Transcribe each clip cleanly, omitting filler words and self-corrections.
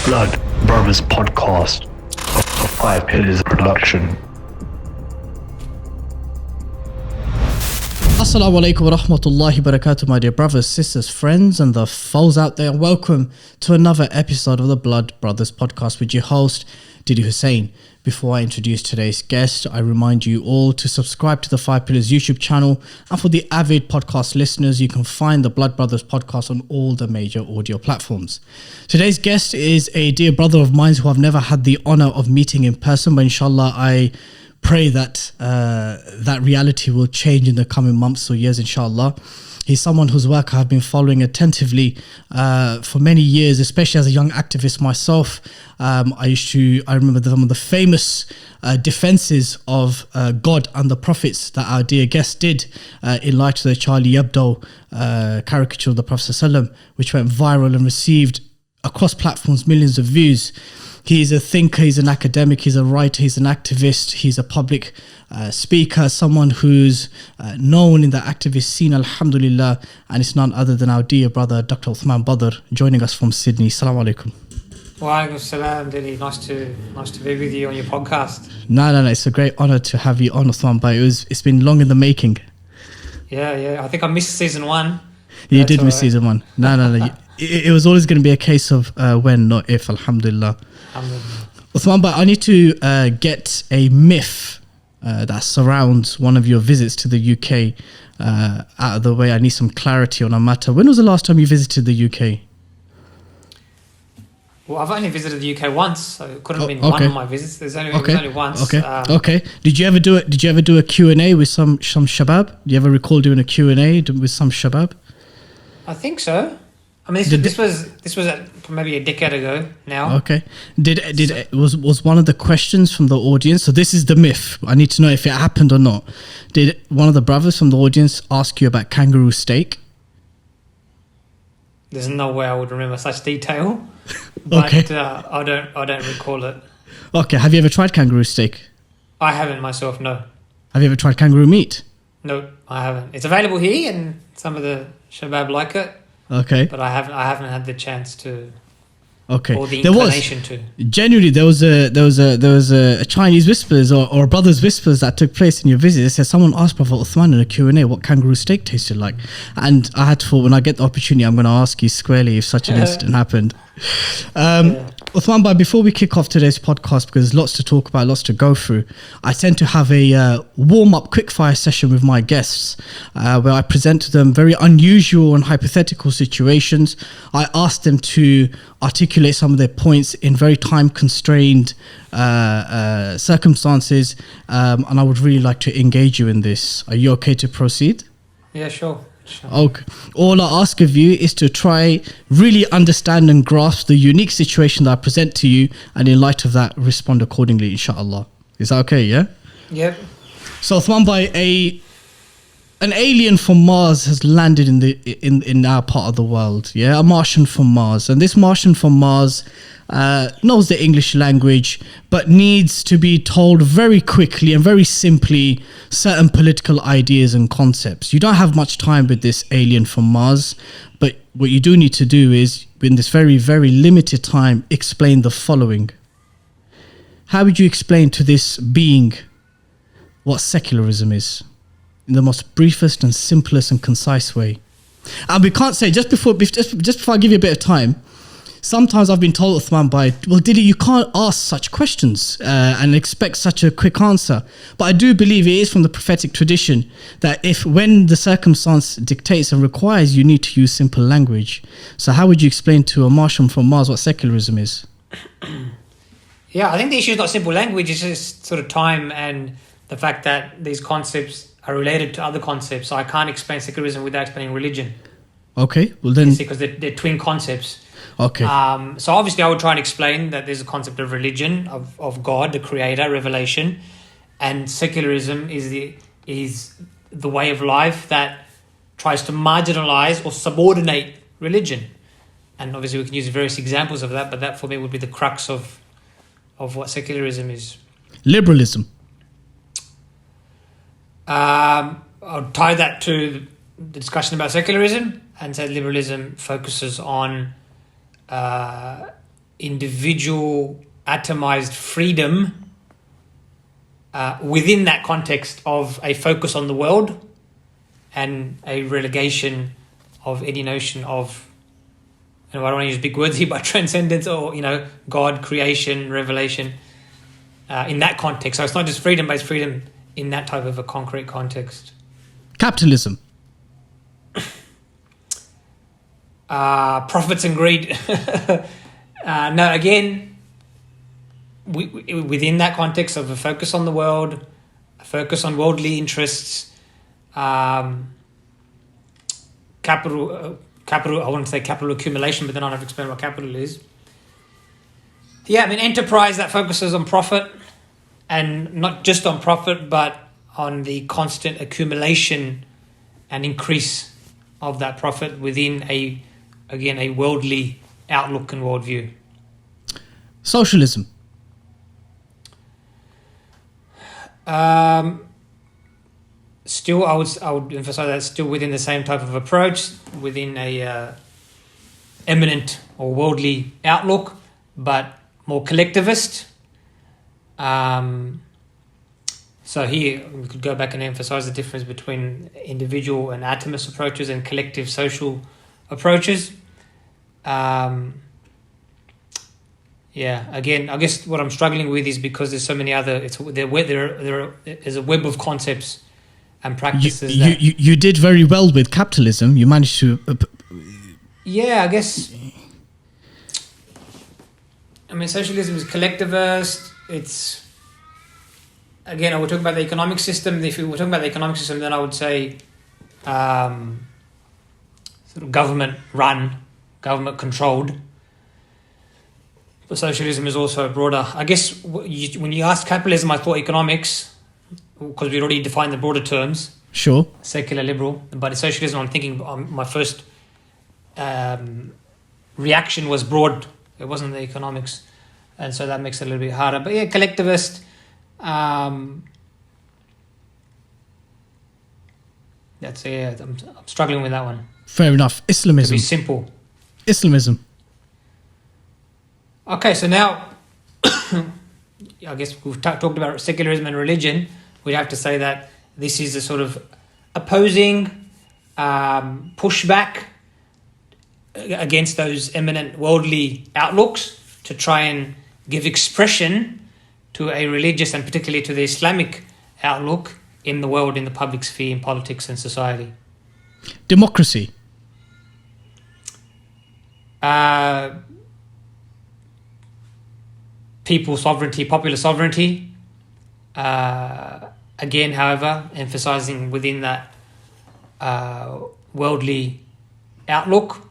Blood Brothers podcast, a Five Pillars production. Assalamu alaikum wa rahmatullahi wa barakatuh, my dear brothers, sisters, friends, and the foes out there. Welcome to another episode of the Blood Brothers podcast with your host, Dilly Hussain. Before I introduce today's guest, I remind you all to subscribe to the Five Pillars YouTube channel. And for the avid podcast listeners, you can find the Blood Brothers podcast on all the major audio platforms. Today's guest is a dear brother of mine who I've never had the honor of meeting in person, but inshallah, I pray that that reality will change in the coming months or years, inshallah. He's someone whose work I've been following attentively for many years, especially as a young activist myself. I remember some of the famous defenses of God and the prophets that our dear guest did in light of the Charlie Hebdo caricature of the Prophet ﷺ, which went viral and received across platforms millions of views. He's a thinker, he's an academic, he's a writer, he's an activist, he's a public speaker, someone who's known in the activist scene, alhamdulillah, and it's none other than our dear brother, Dr. Uthman Badar, joining us from Sydney. Assalamu alaikum. Wa alaikum salam, Dilly. Nice to be with you on your podcast. No, it's a great honour to have you on, Uthman, but it's been long in the making. Yeah, I think I missed season 1. You did miss season 1. No. It was always going to be a case of when, not if, alhamdulillah. Uthman, but I need to get a myth that surrounds one of your visits to the UK out of the way. I need some clarity on a matter. When was the last time you visited the UK? Well, I've only visited the UK once, so it couldn't have been one of my visits. It was only once. Okay. Did you ever do a Q&A with some shabab? Do you ever recall doing a Q&A with some shabab? I think so. I mean, this was maybe a decade ago now. Okay. Was one of the questions from the audience? So this is the myth. I need to know if it happened or not. Did one of the brothers from the audience ask you about kangaroo steak? There's no way I would remember such detail. But Okay. I don't recall it. Okay. Have you ever tried kangaroo steak? I haven't myself. No. Have you ever tried kangaroo meat? No, I haven't. It's available here, and some of the shabab like it. Okay. But I haven't had the chance to. Okay. Or the inclination to. Genuinely, there was a Chinese whispers or brothers whispers that took place in your visit. They said someone asked Prophet Uthman in a Q&A what kangaroo steak tasted like, and I had to thought, when I get the opportunity, I'm going to ask you squarely if such an incident happened. Uthman, but before we kick off today's podcast, because there's lots to talk about, lots to go through, I tend to have a warm-up quickfire session with my guests where I present to them very unusual and hypothetical situations. I ask them to articulate some of their points in very time-constrained circumstances, and I would really like to engage you in this. Are you okay to proceed? Yeah, sure. Okay. All I ask of you is to try really understand and grasp the unique situation that I present to you, and in light of that, respond accordingly, inshallah. Is that okay, yeah? Yep. So Uthman, an alien from Mars has landed in our part of the world, yeah? A Martian from Mars. And this Martian from Mars knows the English language, but needs to be told very quickly and very simply certain political ideas and concepts. You don't have much time with this alien from Mars, but what you do need to do is, in this very, very limited time, explain the following. How would you explain to this being what secularism is in the most briefest and simplest and concise way? And we can't say, just before I give you a bit of time, sometimes I've been told, Uthman, Dilly, you can't ask such questions and expect such a quick answer. But I do believe it is from the prophetic tradition that when the circumstance dictates and requires, you need to use simple language. So how would you explain to a Martian from Mars what secularism is? Yeah, I think the issue is not simple language, it's just sort of time and the fact that these concepts are related to other concepts. So I can't explain secularism without explaining religion. Okay, well then... Because they're twin concepts. Okay. So obviously I would try and explain that there's a concept of religion, of God, the creator, revelation, and secularism is the way of life that tries to marginalize or subordinate religion. And obviously we can use various examples of that, but that for me would be the crux of what secularism is. Liberalism. I'll tie that to the discussion about secularism and say liberalism focuses on individual atomized freedom within that context of a focus on the world and a relegation of any notion of, I don't want to use big words here, but transcendence or, God, creation, revelation, in that context. So it's not just freedom, but it's freedom in that type of a concrete context. Capitalism. Profits and greed. No, again, within that context of a focus on the world, a focus on worldly interests, capital, I wouldn't say capital accumulation, but then I'll have to explain what capital is. Yeah, enterprise that focuses on profit, and not just on profit, but on the constant accumulation and increase of that profit within a worldly outlook and worldview. Socialism. Still, I would emphasize that still within the same type of approach, within a eminent or worldly outlook, but more collectivist. So here we could go back and emphasize the difference between individual and atomist approaches and collective social approaches. Again, I guess what I'm struggling with is because there's so many other. There's a web of concepts and practices. You did very well with capitalism. You managed to. Yeah, I guess. Socialism is collectivist. It's. Again, I would talk about the economic system. If we were talking about the economic system, then I would say sort of government-run, government-controlled. But socialism is also broader. I guess when you asked capitalism, I thought economics, because we'd already defined the broader terms. Sure. Secular, liberal. But socialism, I'm thinking my first reaction was broad. It wasn't the economics. And so that makes it a little bit harder. But yeah, collectivist. I'm struggling with that one. Fair enough. Islamism. To be simple. Islamism. Okay, so now I guess we've talked about secularism and religion. We'd have to say that this is a sort of opposing pushback against those eminent worldly outlooks to try and give expression to a religious and particularly to the Islamic outlook in the world, in the public sphere, in politics and society. Democracy. People sovereignty, popular sovereignty. Again, however, emphasizing within that worldly outlook,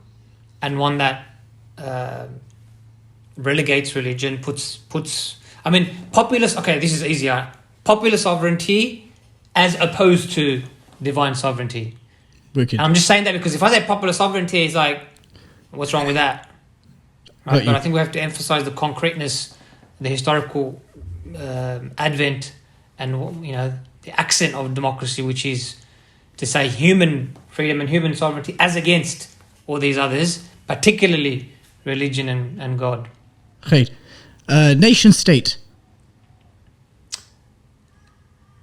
and one that relegates religion, puts popular. Okay, this is easier. Popular sovereignty as opposed to divine sovereignty. Wicked. And I'm just saying that because if I say popular sovereignty, it's like, what's wrong with that? Right? But I think we have to emphasize the concreteness, the historical advent, and the accent of democracy, which is to say human freedom and human sovereignty as against all these others, particularly religion and God. Great. Nation state.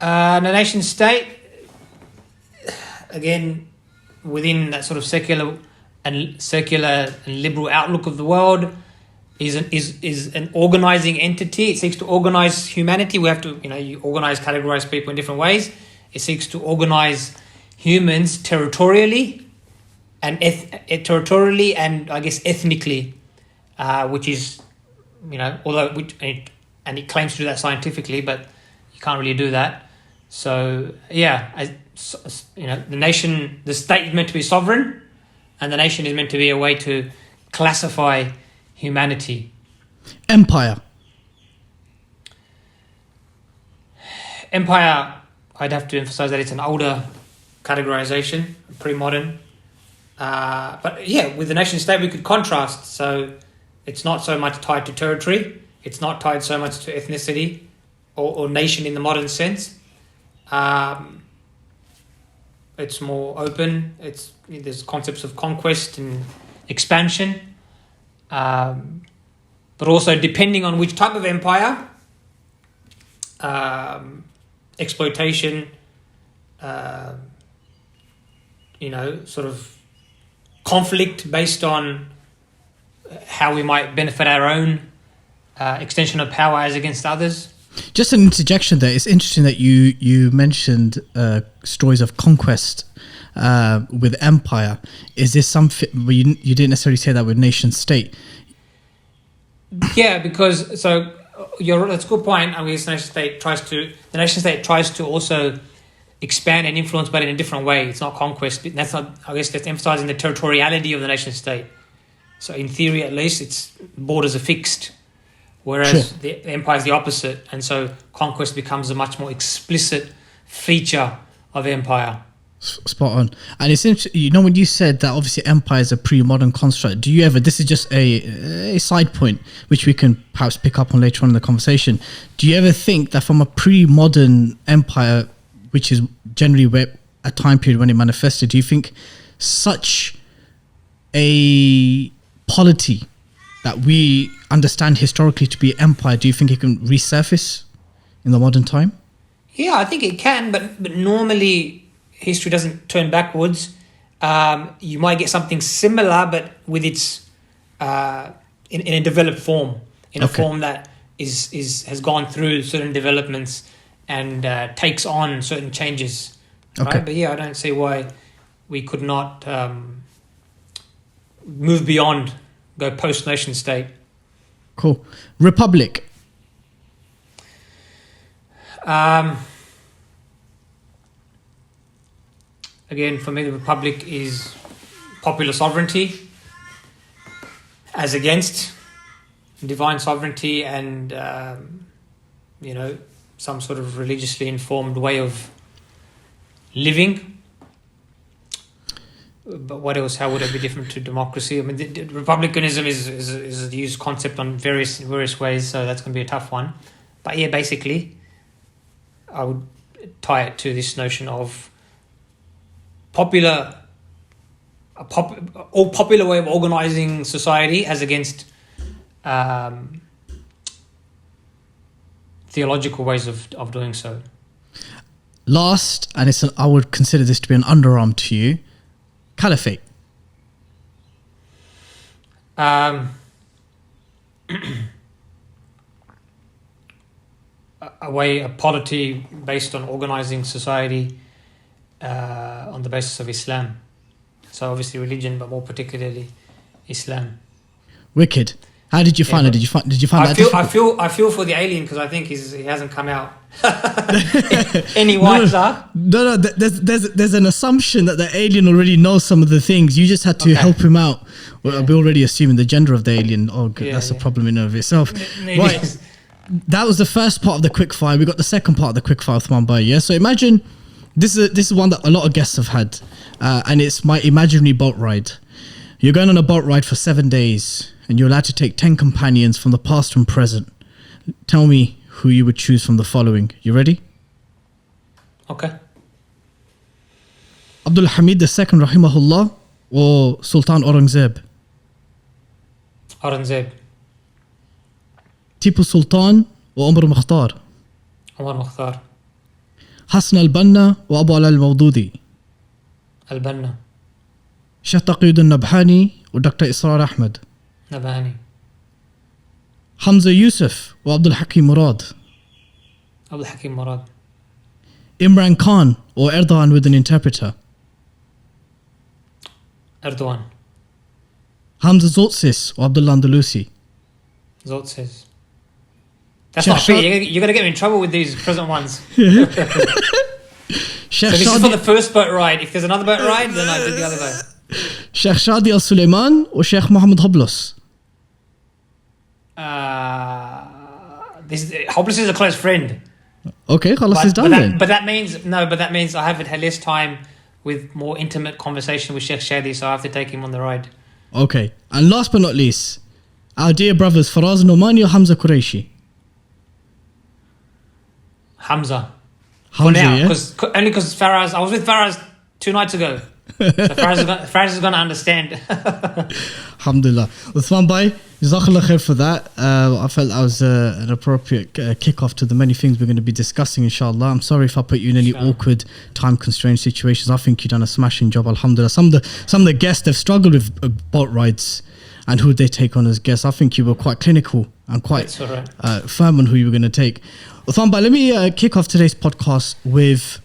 The nation state, again, within that sort of secular and liberal outlook of the world, is an organizing entity. It seeks to organize humanity. We have to, you organize, categorize people in different ways. It seeks to organize humans territorially and I guess ethnically, which is, and it claims to do that scientifically, but you can't really do that. So the nation, the state is meant to be sovereign, and the nation is meant to be a way to classify humanity. Empire. Empire, I'd have to emphasize that it's an older categorization, pre-modern. But yeah, with the nation state we could contrast. So it's not so much tied to territory. It's not tied so much to ethnicity or nation in the modern sense. It's more open. There's concepts of conquest and expansion. but also depending on which type of empire, exploitation, sort of conflict based on how we might benefit our own extension of power as against others. Just an interjection there. It's interesting that you mentioned stories of conquest with empire. Is this something you didn't necessarily say that with nation state? Yeah, because that's a good point. I guess the nation state tries to also expand and influence, but in a different way. It's not conquest. That's emphasizing the territoriality of the nation state. So in theory, at least, its borders are fixed, whereas the empire is the opposite, and so conquest becomes a much more explicit feature of empire. Spot on. And it's interesting, when you said that obviously empire is a pre-modern construct, do you ever, this is just a side point which we can perhaps pick up on later on in the conversation, do you ever think that from a pre-modern empire, which is generally where a time period when it manifested, do you think such a polity that we understand historically to be empire, do you think it can resurface in the modern time? Yeah, I think it can, but normally history doesn't turn backwards. You might get something similar, but with its in a developed form, a form that has gone through certain developments and takes on certain changes. Okay. Right? But yeah, I don't see why we could not move beyond, go post-nation state. Cool. Republic. Again, for me, the republic is popular sovereignty as against divine sovereignty and, some sort of religiously informed way of living. But what else? How would it be different to democracy? I mean, republicanism is a used concept on various ways, so that's going to be a tough one. But yeah, basically, I would tie it to this notion of popular way of organizing society as against theological ways of doing so. Last, and I would consider this to be an underarm to you, Caliphate. A polity based on organizing society on the basis of Islam. So obviously religion, but more particularly Islam. Wicked. How did you find it? Did you find that difficult? I feel for the alien because I think he hasn't come out any wiser. No. There's an assumption that the alien already knows some of the things. You just had to help him out. Well, we're already assuming the gender of the alien. Oh, that's a problem in and of itself. Right. That was the first part of the quickfire. We got the second part of the quickfire, Uthman Badar. Yeah. So imagine this is one that a lot of guests have had, and it's my imaginary boat ride. You're going on a boat ride for 7 days, and you're allowed to take 10 companions from the past and present. Tell me who you would choose from the following. You ready? Okay. Abdul Hamid II, rahimahullah, or Sultan Aurangzeb? Aurangzeb. Tipu Sultan or Umar Mukhtar? Umar Mukhtar. Hassan al-Banna or Abu Ala al-Mawdudi? Al-Banna. Sheikh Taqiyuddin Nabhani or Dr. Israr Ahmed? Nabhani. Hamza Yusuf or Abdul Hakim Murad? Abdul Hakim Murad. Imran Khan or Erdogan with an interpreter? Erdogan. Hamza Zotsis or Abdullah Andalusi? Zotsis. That's not fair. You're going to get me in trouble with these present ones. So this is for the first boat ride. If there's another boat ride, then I do the other boat. Sheikh Shadi al-Sulaiman or Sheikh Mohammed Hoblos? Hoblos is a close friend. Okay, Khalas is done then. But that means I have had less time with more intimate conversation with Sheikh Shadi, so I have to take him on the ride. Okay, and last but not least, our dear brothers Faraz Nomani or Hamza Qureshi? Hamza. For now, only because Faraz. I was with Faraz 2 nights ago. So Faraz is going to understand. Alhamdulillah. Uthman Bhai, Jazakallah khair for that. I felt that was an appropriate kick-off to the many things we're going to be discussing, inshallah. I'm sorry if I put you in any awkward time-constrained situations. I think you've done a smashing job, alhamdulillah. Some of the guests, they've struggled with boat rides and who they take on as guests. I think you were quite clinical and quite firm on who you were going to take. Uthman Bhai, let me kick off today's podcast with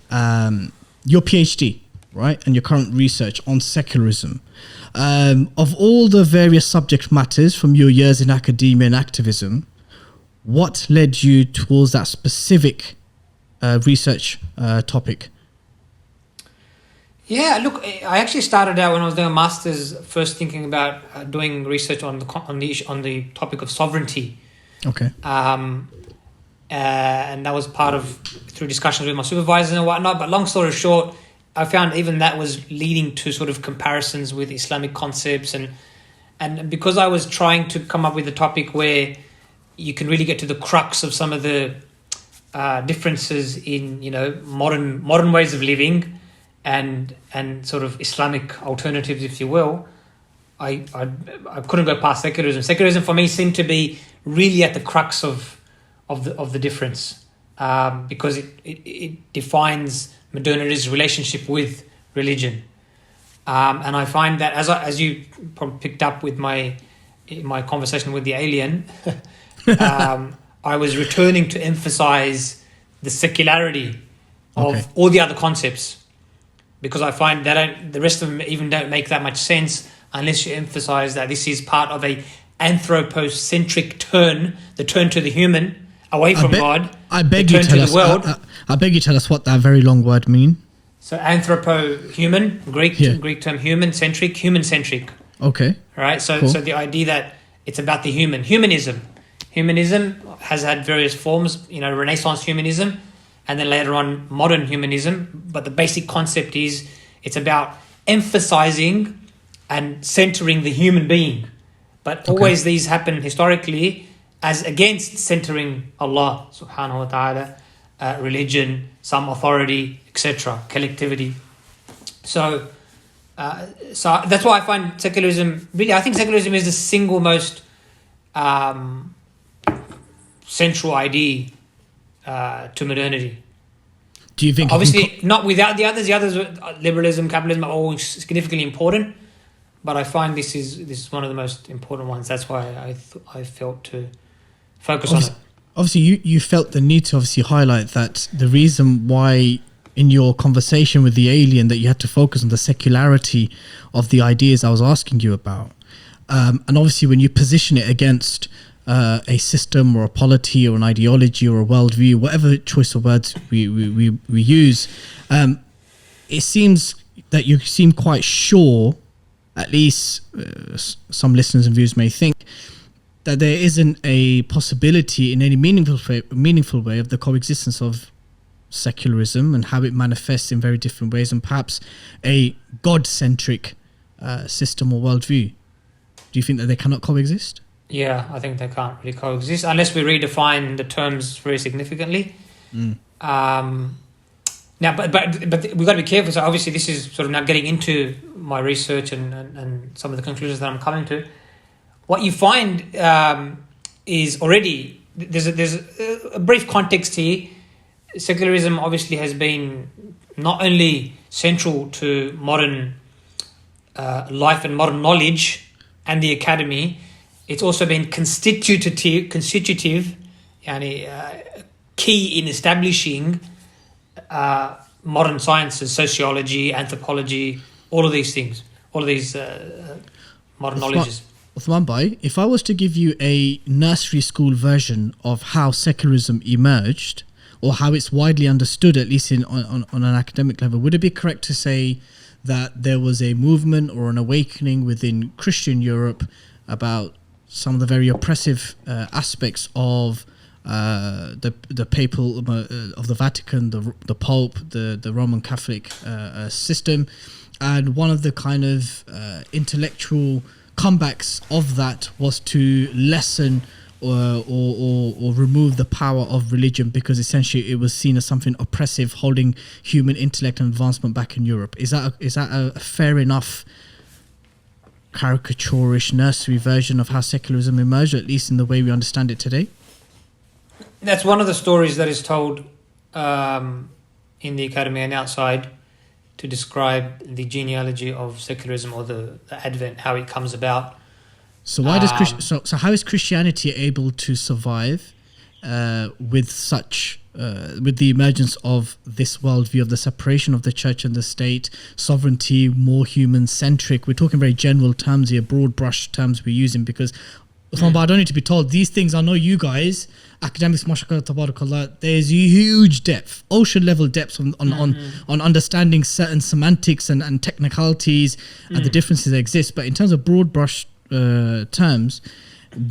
your PhD, right, and your current research on secularism. Of all the various subject matters from your years in academia and activism, what led you towards that specific research topic? Yeah, look, I actually started out when I was doing a master's, first thinking about doing research on the topic of sovereignty. Okay. And that was part of through discussions with my supervisors and whatnot. But long story short, I found even that was leading to sort of comparisons with Islamic concepts, and because I was trying to come up with a topic where you can really get to the crux of some of the differences in modern ways of living and sort of Islamic alternatives, if you will, I couldn't go past secularism. Secularism for me seemed to be really at the crux of the difference, because it defines modernity's relationship with religion, and I find that as you probably picked up with my conversation with the alien, I was returning to emphasize the secularity of all the other concepts, because I find that the rest of them even don't make that much sense unless you emphasize that this is part of a anthropocentric turn, the turn to the human, away from God. I beg you tell us. I beg you tell us what that very long word mean. So anthropo-human, Greek term human-centric. Okay. Right. So so the idea that it's about the humanism. Humanism has had various forms. Renaissance humanism, and then later on modern humanism. But the basic concept is it's about emphasizing and centering the human being. But always these happen historically as against centering Allah subhanahu wa ta'ala, religion, some authority, etc., collectivity. So that's why I find secularism, really, I think secularism is the single most central idea to modernity. Do you think... Obviously, not without the others. The others, liberalism, capitalism, are all significantly important. But I find this is one of the most important ones. That's why I felt to focus on it. Obviously, you felt the need to obviously highlight that the reason why in your conversation with the alien that you had to focus on the secularity of the ideas I was asking you about. And obviously when you position it against a system or a polity or an ideology or a worldview, whatever choice of words we use, it seems that you seem quite sure, at least some listeners and viewers may think, that there isn't a possibility in any meaningful way of the coexistence of secularism and how it manifests in very different ways, and perhaps a God-centric system or worldview. Do you think that they cannot coexist? Yeah, I think they can't really coexist unless we redefine the terms very significantly. Now, but we've got to be careful. So obviously this is sort of now getting into my research and some of the conclusions that I'm coming to. What you find is already, there's a brief context here. Secularism obviously has been not only central to modern life and modern knowledge and the academy, it's also been constitutive, key in establishing modern sciences, sociology, anthropology, all of these things, all of these modern knowledges. Uthman Bhai, if I was to give you a nursery school version of how secularism emerged, or how it's widely understood, at least on an academic level, would it be correct to say that there was a movement or an awakening within Christian Europe about some of the very oppressive aspects of the papal of the Vatican, the Pope, the Roman Catholic system, and one of the kind of intellectual comebacks of that was to lessen or remove the power of religion because essentially it was seen as something oppressive, holding human intellect and advancement back in Europe. Is that a fair enough caricaturish nursery version of how secularism emerged, at least in the way we understand it today? That's one of the stories that is told in the academy and outside to describe the genealogy of secularism, or the advent, how it comes about. So why does so how is Christianity able to survive with such with the emergence of this worldview of the separation of the church and the state, sovereignty, more human-centric? We're talking very general terms here, broad brush terms we're using, because Uthman, but I don't need to be told these things. I know you guys, academics, mashallah, tabarakallah, there's huge depth, ocean level depths on understanding certain semantics and technicalities and the differences that exist. But in terms of broad brush terms,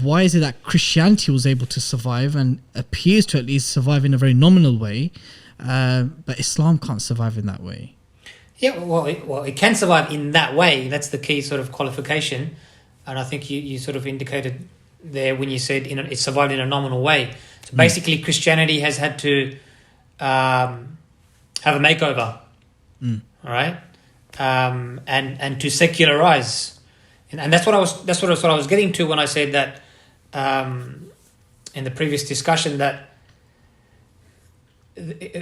why is it that Christianity was able to survive and appears to at least survive in a very nominal way, but Islam can't survive in that way? Yeah, well, it can survive in that way. That's the key sort of qualification. And I think you sort of indicated there when you said it survived in a nominal way. So basically, Christianity has had to have a makeover, all right, and to secularize, and that's what I was getting to when I said that in the previous discussion that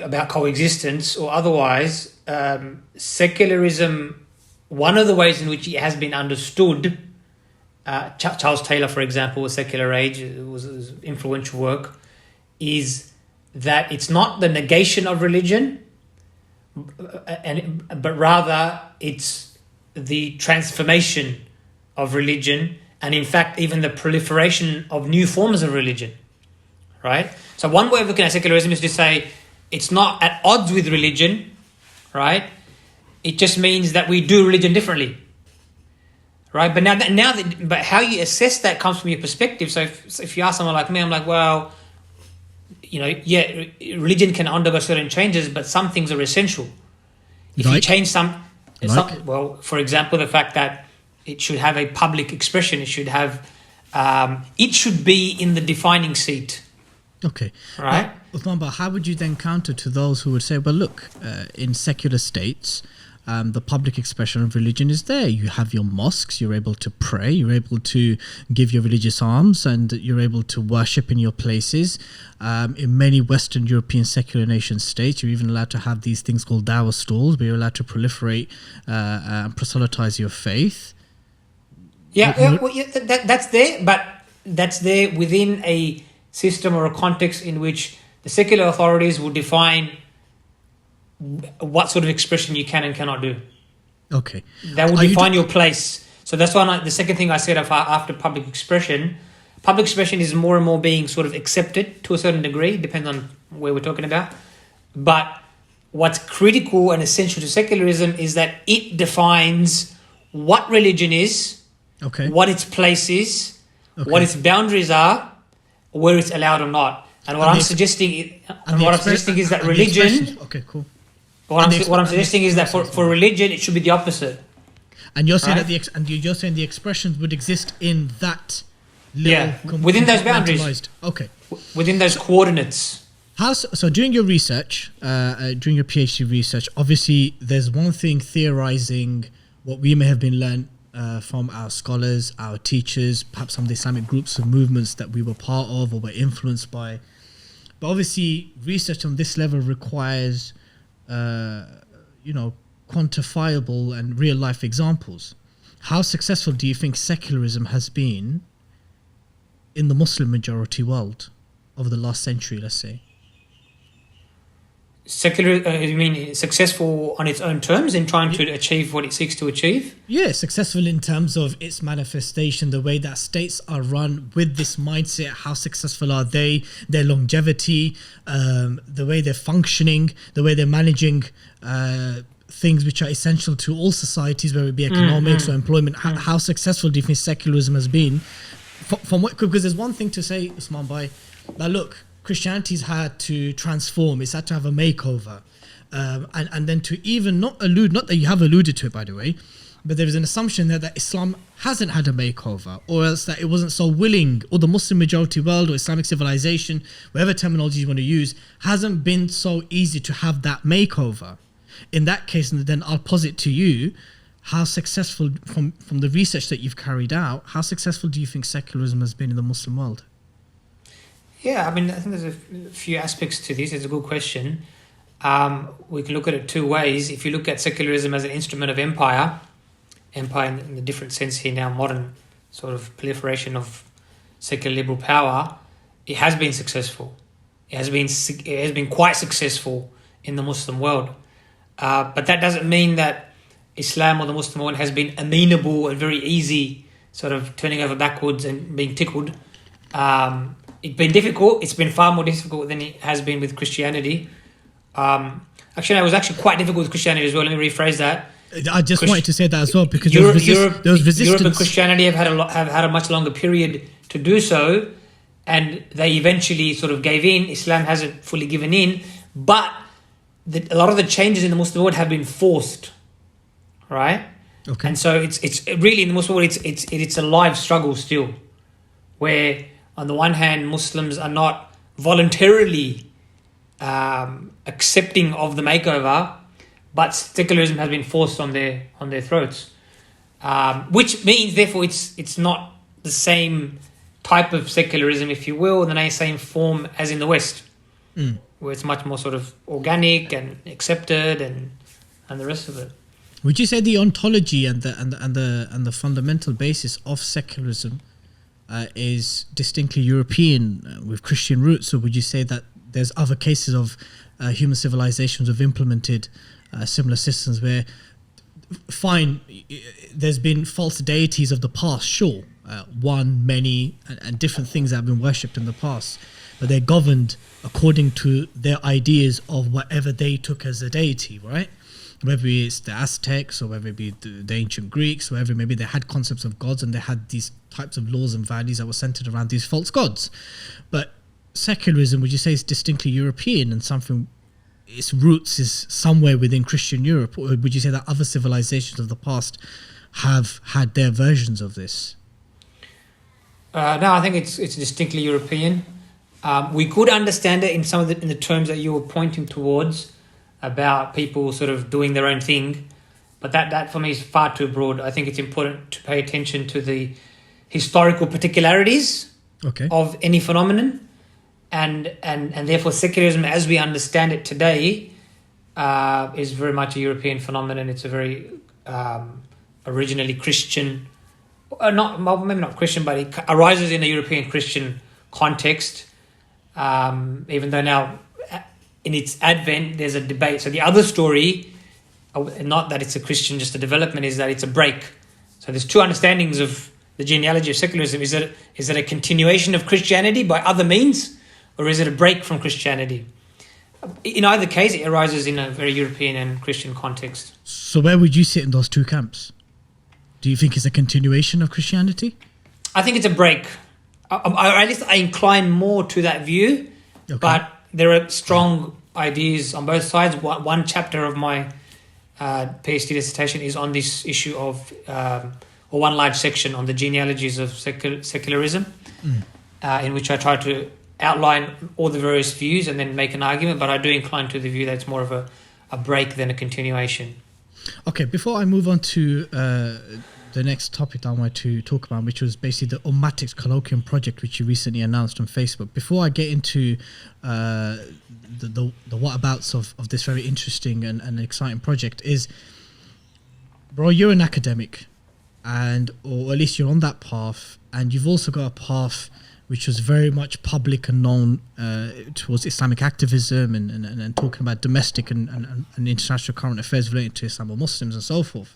about coexistence or otherwise, secularism. One of the ways in which it has been understood. Charles Taylor, for example, A Secular Age, it was influential work, is that it's not the negation of religion, but rather it's the transformation of religion, and in fact even the proliferation of new forms of religion, right? So one way of looking at secularism is to say it's not at odds with religion, right? It just means that we do religion differently. Right, but how you assess that comes from your perspective. So if you ask someone like me, I'm like, well, religion can undergo certain changes, but some things are essential. If you change for example, the fact that it should have a public expression, it should be in the defining seat. Okay, right. Uthman, but how would you then counter to those who would say, well, look, in secular states, the public expression of religion is there. You have your mosques, you're able to pray, you're able to give your religious alms, and you're able to worship in your places. In many Western European secular nation states, you're even allowed to have these things called dawah stalls, where you're allowed to proliferate and proselytize your faith. That's there, but that's there within a system or a context in which the secular authorities will define what sort of expression you can and cannot do. Okay. That will define your place. So that's why the second thing I said after public expression is more and more being sort of accepted to a certain degree, depending on where we're talking about. But what's critical and essential to secularism is that it defines what religion is, what its place is, what its boundaries are, where it's allowed or not. And what I'm suggesting is that religion. Okay, cool. What I'm suggesting is that for religion, it should be the opposite. And you're saying you're saying the expressions would exist in that little within those boundaries. Okay. Within those coordinates. So during your research, during your PhD research, obviously there's one thing theorizing what we may have been learned from our scholars, our teachers, perhaps some of the Islamic groups and movements that we were part of or were influenced by. But obviously research on this level requires quantifiable and real life examples. How successful do you think secularism has been in the Muslim majority world over the last century, let's say? You mean successful on its own terms in trying to achieve what it seeks to achieve? Yeah, successful in terms of its manifestation, the way that states are run with this mindset. How successful are they? Their longevity, the way they're functioning, the way they're managing things which are essential to all societies, whether it be economics or employment. How successful do you think secularism has been? Because there's one thing to say, Uthman Bhai, that look, Christianity's had to transform, it's had to have a makeover. And then to even not that you have alluded to it, by the way, but there is an assumption there that Islam hasn't had a makeover, or else that it wasn't so willing, or the Muslim majority world or Islamic civilization, whatever terminology you want to use, hasn't been so easy to have that makeover. In that case, and then I'll posit to you, how successful, from the research that you've carried out, how successful do you think secularism has been in the Muslim world? Yeah, I mean, I think there's a few aspects to this. It's a good question. We can look at it two ways. If you look at secularism as an instrument of empire in the different sense here now, modern sort of proliferation of secular liberal power, it has been successful. It has been quite successful in the Muslim world. But that doesn't mean that Islam or the Muslim world has been amenable and very easy, sort of turning over backwards and being tickled. It's been difficult. It's been far more difficult than it has been with Christianity. Actually, it was actually quite difficult with Christianity as well. Let me rephrase that. I just wanted to say that as well, because there was resistance. Europe and Christianity have had a much longer period to do so, and they eventually sort of gave in. Islam hasn't fully given in, but a lot of the changes in the Muslim world have been forced, right? Okay. And so it's really, in the Muslim world, it's a live struggle still, where on the one hand Muslims are not voluntarily accepting of the makeover, but secularism has been forced on their throats, which means therefore it's not the same type of secularism, if you will, the same form as in the West, where it's much more sort of organic and accepted and the rest of it. Would you say the ontology and the fundamental basis of secularism is distinctly European with Christian roots, or would you say that there's other cases of human civilizations have implemented similar systems where, fine, there's been false deities of the past, sure, one, many, and different things that have been worshipped in the past, but they're governed according to their ideas of whatever they took as a deity, right? Whether it's the Aztecs or whether it be the ancient Greeks, or whether maybe they had concepts of gods and they had these types of laws and values that were centered around these false gods. But secularism, would you say, is distinctly European and something, its roots is somewhere within Christian Europe, or would you say that other civilizations of the past have had their versions of this? No, I think it's distinctly European. We could understand it in in the terms that you were pointing towards, about people sort of doing their own thing, but that for me is far too broad. I think it's important to pay attention to the historical particularities of any phenomenon, and therefore secularism as we understand it today is very much a European phenomenon. It's a very originally Christian, maybe not Christian, but it arises in a European Christian context, even though now in its advent there's a debate. So the other story, not that it's a Christian, just a development, is that it's a break. So there's two understandings of the genealogy of secularism. Is it a continuation of Christianity by other means, or is it a break from Christianity? In either case, it arises in a very European and Christian context. So where would you sit in those two camps? Do you think it's a continuation of Christianity? I think it's a break. At least I incline more to that view, but there are strong ideas on both sides. One chapter of my PhD dissertation is on this issue of, or one large section on the genealogies of secularism, in which I try to outline all the various views and then make an argument, but I do incline to the view that it's more of a break than a continuation. Okay, before I move on to the next topic that I wanted to talk about, which was basically the Ummatics Colloquium project, which you recently announced on Facebook. Before I get into the whatabouts of this very interesting and exciting project, is, bro, you're an academic, or at least you're on that path, and you've also got a path which was very much public and known towards Islamic activism and talking about domestic and international current affairs related to Islam or Muslims and so forth.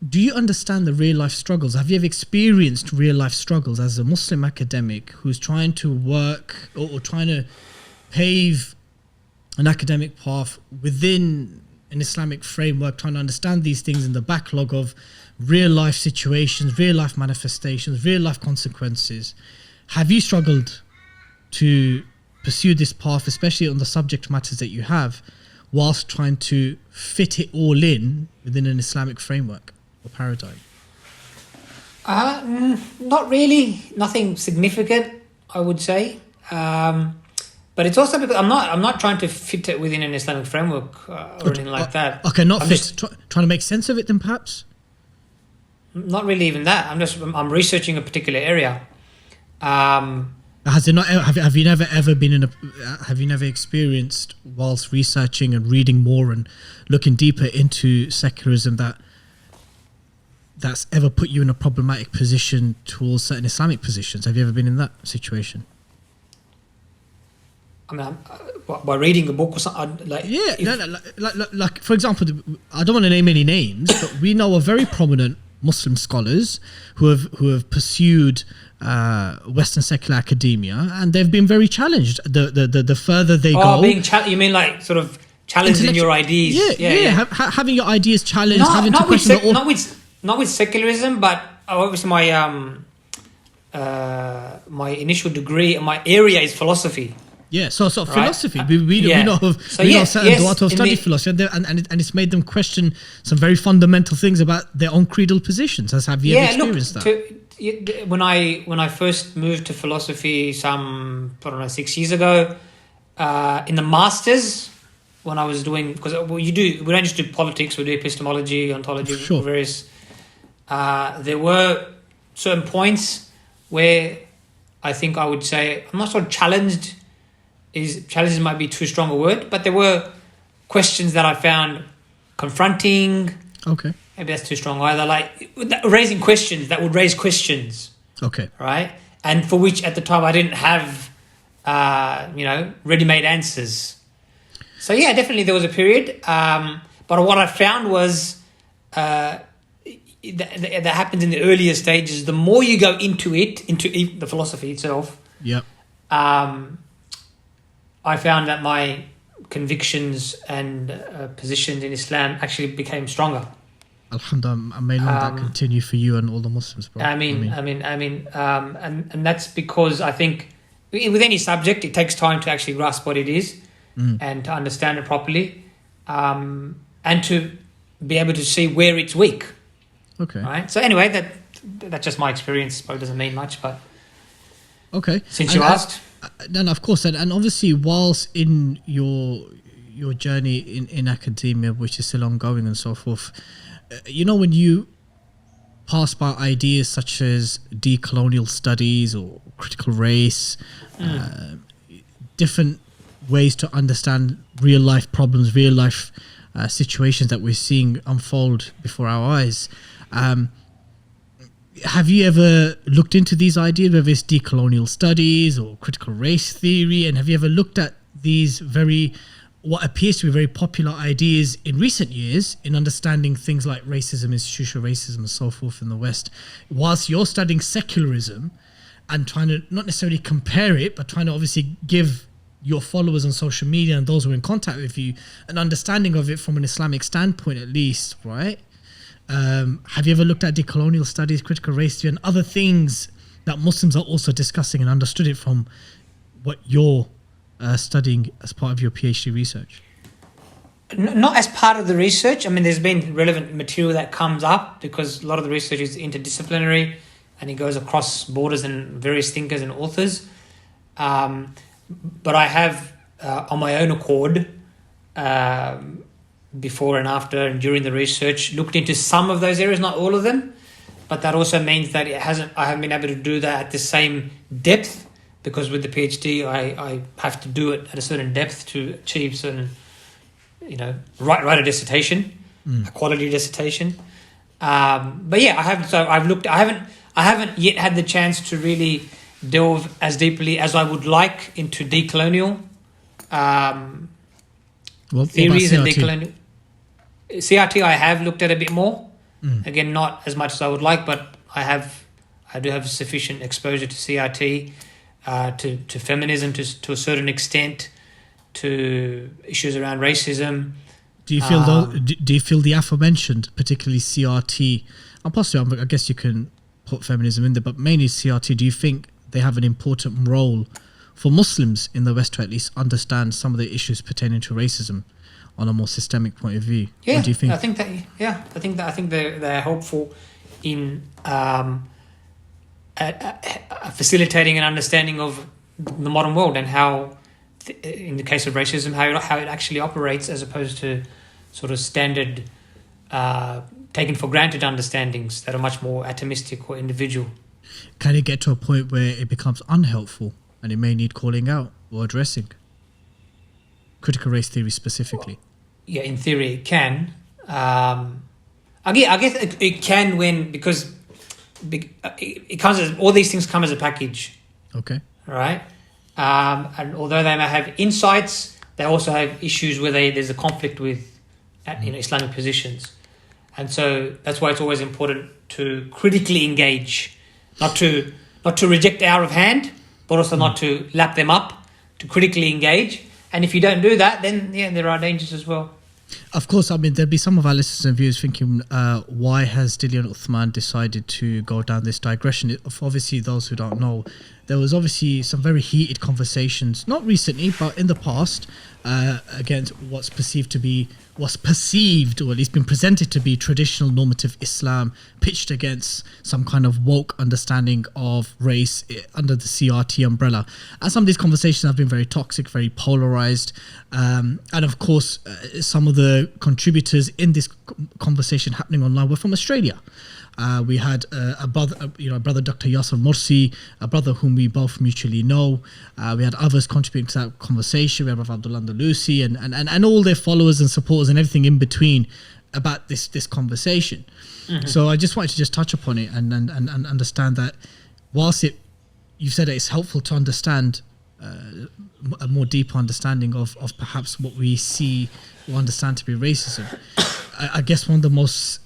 Do you understand the real life struggles? Have you ever experienced real life struggles as a Muslim academic who's trying to work or trying to pave an academic path within an Islamic framework, trying to understand these things in the backlog of real life situations, real life manifestations, real life consequences? Have you struggled to pursue this path, especially on the subject matters that you have? whilst trying to fit it all in within an Islamic framework or paradigm? Not really. Nothing significant, I would say. But it's also because I'm not trying to fit it within an Islamic framework or anything like that. Okay, not I'm fit. Trying to make sense of it then perhaps? Not really even that. I'm researching a particular area. Has it not? Have you never ever been in a? Have you never experienced whilst researching and reading more and looking deeper into secularism that's ever put you in a problematic position towards certain Islamic positions? Have you ever been in that situation? I mean, by reading a book or something like. Yeah, like for example, I don't want to name any names, but we know of very prominent Muslim scholars who have pursued Western secular academia, and they've been very challenged. The further they go, you mean like sort of challenging your ideas? Yeah. Having your ideas challenged, not with secularism, but obviously my my initial degree, my area is philosophy. Yeah, so right? philosophy. We know certain du'at who have studied philosophy, and it's made them question some very fundamental things about their own creedal positions. Have you ever experienced that? When I first moved to philosophy some 6 years ago, in the masters, when I was doing, because we don't just do politics, we do epistemology, ontology, various. There were certain points where I think I would say I'm not sure challenged. Challenges might be too strong a word, but there were questions that I found confronting. Okay. Maybe that's too strong either. Like raising questions that would raise questions. Okay. Right? And for which at the time I didn't have, ready-made answers. So yeah, definitely there was a period. But what I found was that happens in the earlier stages. The more you go into the philosophy itself. Yep. I found that my convictions and positions in Islam actually became stronger. Alhamdulillah, may that continue for you and all the Muslims, bro. And that's because I think with any subject, it takes time to actually grasp what it is and to understand it properly, and to be able to see where it's weak. Okay. Right. So anyway, that's just my experience. Probably doesn't mean much, but okay. Since you asked. No, of course, and obviously, whilst in your journey in academia, which is still ongoing and so forth, when you pass by ideas such as decolonial studies or critical race, different ways to understand real life problems, real life situations that we're seeing unfold before our eyes. Have you ever looked into these ideas, whether it's decolonial studies or critical race theory, and have you ever looked at these what appears to be very popular ideas in recent years in understanding things like racism, institutional racism and so forth in the West, whilst you're studying secularism and trying to not necessarily compare it, but trying to obviously give your followers on social media and those who are in contact with you an understanding of it from an Islamic standpoint at least, right? Have you ever looked at decolonial studies, critical race theory, and other things that Muslims are also discussing and understood it from what you're studying as part of your PhD research? Not as part of the research. I mean, there's been relevant material that comes up because a lot of the research is interdisciplinary and it goes across borders and various thinkers and authors. But I have, on my own accord, before and after and during the research, looked into some of those areas, not all of them, but that also means that I haven't been able to do that at the same depth, because with the PhD I have to do it at a certain depth to achieve certain, write a dissertation, a quality dissertation. But yeah, I haven't yet had the chance to really delve as deeply as I would like into decolonial theories and decolonial. CRT I have looked at a bit more. Again, not as much as I would like, but I do have sufficient exposure to CRT, to feminism to a certain extent, to issues around racism. Do you feel do you feel the aforementioned, particularly CRT, and possibly I guess you can put feminism in there, but mainly CRT, do you think they have an important role for Muslims in the West to at least understand some of the issues pertaining to racism? on a more systemic point of view. Yeah, What do you think? I think they're helpful in facilitating an understanding of the modern world and how, in the case of racism, how it actually operates, as opposed to sort of standard, taken for granted understandings that are much more atomistic or individual. Can it get to a point where it becomes unhelpful and it may need calling out or addressing? Critical race theory specifically. Yeah, in theory it can. I guess it can because it comes as, all these things come as a package. Okay. Right? And although they may have insights, they also have issues where there's a conflict with Islamic positions. And so that's why it's always important to critically engage, not to reject out of hand, but also not to lap them up, to critically engage. And if you don't do that, then there are dangers as well. Of course, I mean, there'll be some of our listeners and viewers thinking, why has Dilly and Uthman decided to go down this digression? For obviously, those who don't know, there was obviously some very heated conversations, not recently, but in the past, against what's perceived, or at least been presented to be traditional normative Islam, pitched against some kind of woke understanding of race under the CRT umbrella. And some of these conversations have been very toxic, very polarized. And of course, some of the contributors in this conversation happening online were from Australia. We had a brother Dr. Yasser Morsi, a brother whom we both mutually know. We had others contributing to that conversation. We had Brother Abdullah Andalusi and all their followers and supporters and everything in between about this conversation. Mm-hmm. So I just wanted to just touch upon it and understand that whilst you said that it's helpful to understand a more deeper understanding of perhaps what we see or understand to be racism, I guess one of the most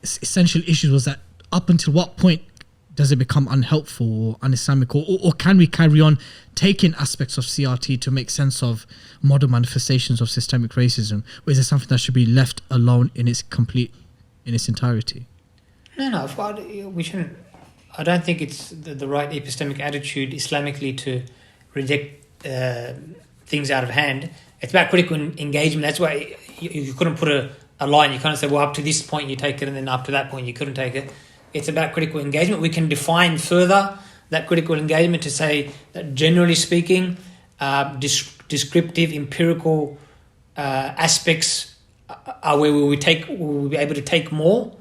essential issues was that up until what point does it become unhelpful or un-Islamic, or can we carry on taking aspects of CRT to make sense of modern manifestations of systemic racism, or is it something that should be left alone in its entirety? No, we shouldn't. I don't think it's the right epistemic attitude Islamically to reject things out of hand. It's about critical engagement. That's why you couldn't put a line. You can't say, well, up to this point you take it, and then up to that point you couldn't take it. It's about critical engagement. We can define further that critical engagement to say that, generally speaking, descriptive, empirical aspects are where we will be able to take more,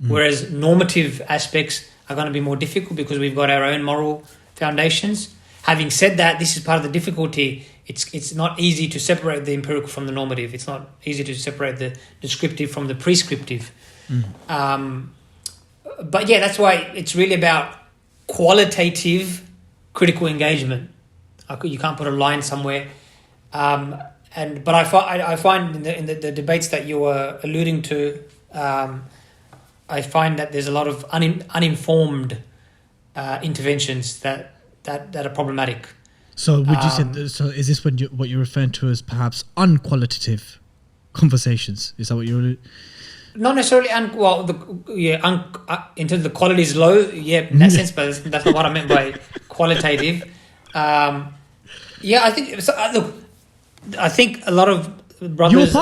whereas normative aspects are going to be more difficult because we've got our own moral foundations. Having said that, this is part of the difficulty. It's not easy to separate the empirical from the normative. It's not easy to separate the descriptive from the prescriptive. But yeah, that's why it's really about qualitative critical engagement. You can't put a line somewhere. But I find in the debates that you were alluding to, I find that there's a lot of uninformed interventions that are problematic. So would you say? So is this what you're referring to as perhaps unqualitative conversations? Is that what you're? Not necessarily. In terms of the quality is low. Yeah, in that sense, but that's not what I meant by qualitative. I think. Look, I think a lot of brothers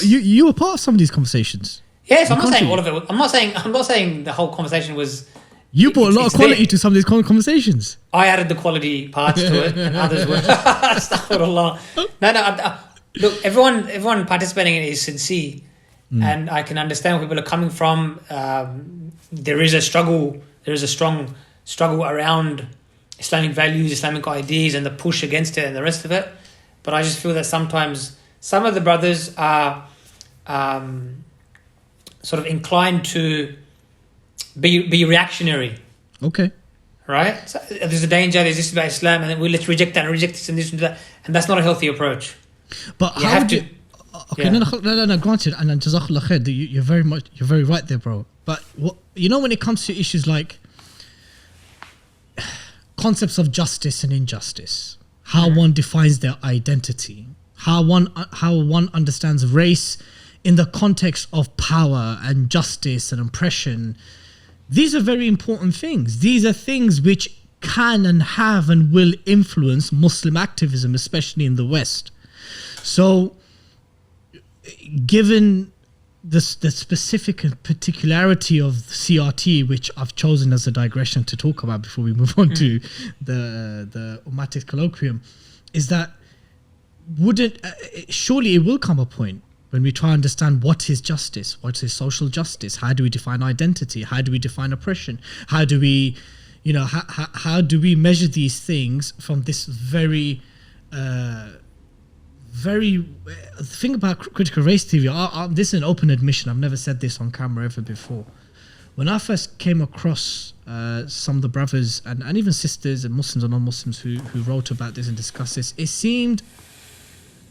you were part of some of these conversations. Yes, I'm not saying all of it. I'm not saying the whole conversation was. You brought a lot of quality to some of these conversations. I added the quality parts to it, and others were. Astaghfirullah. No. Look, everyone participating in it is sincere, and I can understand where people are coming from. There is a struggle. There is a strong struggle around Islamic values, Islamic ideas, and the push against it, and the rest of it. But I just feel that sometimes some of the brothers are sort of inclined to be reactionary. Okay. Right? So there's a danger, there's this about Islam, and then let's reject that and reject this and this and that. And that's not a healthy approach. But you have to... Okay, no, granted, and Jazakallah khair, you're very right there, bro. But when it comes to issues like concepts of justice and injustice, how one defines their identity, how one understands race in the context of power and justice and oppression, these are very important things. These are things which can and have and will influence Muslim activism, especially in the West. So given the specific and particularity of CRT, which I've chosen as a digression to talk about before we move on to the Ummatics Colloquium, is that surely it will come a point when we try to understand what is justice, what is social justice, how do we define identity, how do we define oppression, how do we, how do we measure these things from this very the thing about critical race theory, this is an open admission, I've never said this on camera ever before. When I first came across some of the brothers and even sisters and Muslims and non-Muslims who wrote about this and discussed this, it seemed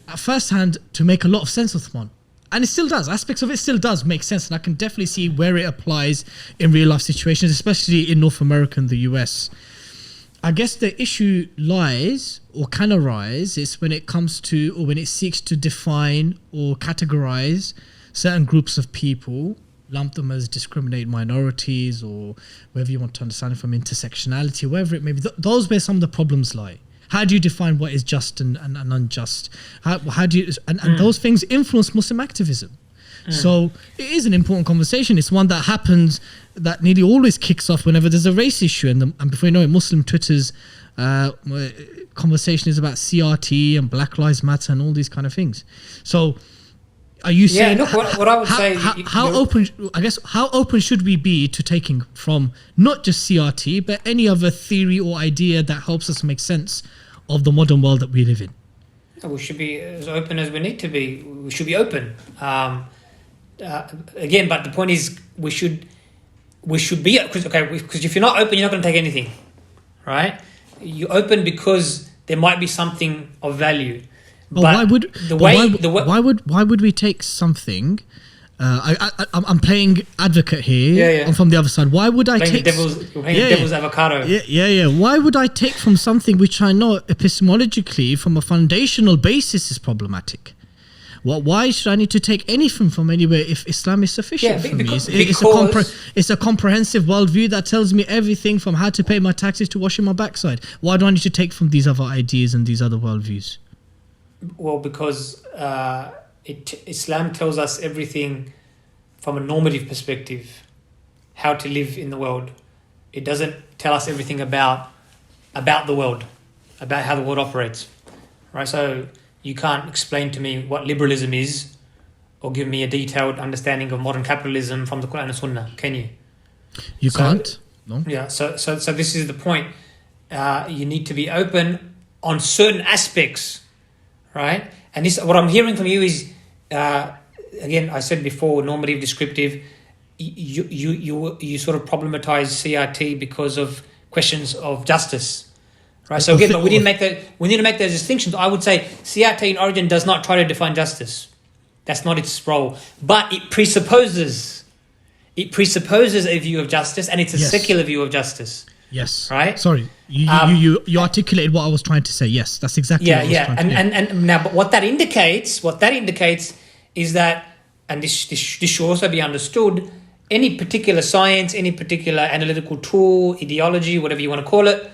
at first hand to make a lot of sense, Uthman. And it still does. Aspects of it still does make sense. And I can definitely see where it applies in real life situations, especially in North America and the US. I guess the issue lies or can arise is when it comes to, or when it seeks to define or categorize certain groups of people, lump them as discriminated minorities, or whether you want to understand it from intersectionality, wherever it may be. Those where some of the problems lie. How do you define what is just and unjust? How do you, and those things influence Muslim activism. So it is an important conversation. It's one that happens, that nearly always kicks off whenever there's a race issue. And before you know it, Muslim Twitter's conversation is about CRT and Black Lives Matter and all these kind of things. So are you saying... Yeah, look, what I would say... How open should we be to taking from not just CRT, but any other theory or idea that helps us make sense of the modern world that we live in? We should be as open as we need to be. We should be open. Again, but the point is, we should be, because if you're not open, you're not going to take anything, right? You're open because there might be something of value. But why would we take something? I'm playing advocate here. Yeah. I'm from the other side. Why would I take devil's avocado? Yeah. Why would I take from something which I know epistemologically, from a foundational basis, is problematic? Why should I need to take anything from anywhere if Islam is sufficient for me? It's a comprehensive worldview that tells me everything from how to pay my taxes to washing my backside. Why do I need to take from these other ideas and these other worldviews? Well, because Islam tells us everything from a normative perspective, how to live in the world. It doesn't tell us everything about the world, about how the world operates, right? So you can't explain to me what liberalism is or give me a detailed understanding of modern capitalism from the Quran and Sunnah, can you? You can't? No. Yeah, so this is the point. You need to be open on certain aspects, right? And this, what I'm hearing from you is, again, I said before, normative, descriptive. You sort of problematize CRT because of questions of justice. Right. So again, but we need to make those distinctions. I would say CRT in origin does not try to define justice. That's not its role. But it presupposes a view of justice, and it's a secular view of justice. Yes. Right? Sorry. You articulated what I was trying to say. Yes, that's exactly what I was trying to say. And now, but what that indicates is that, and this should also be understood, any particular science, any particular analytical tool, ideology, whatever you want to call it,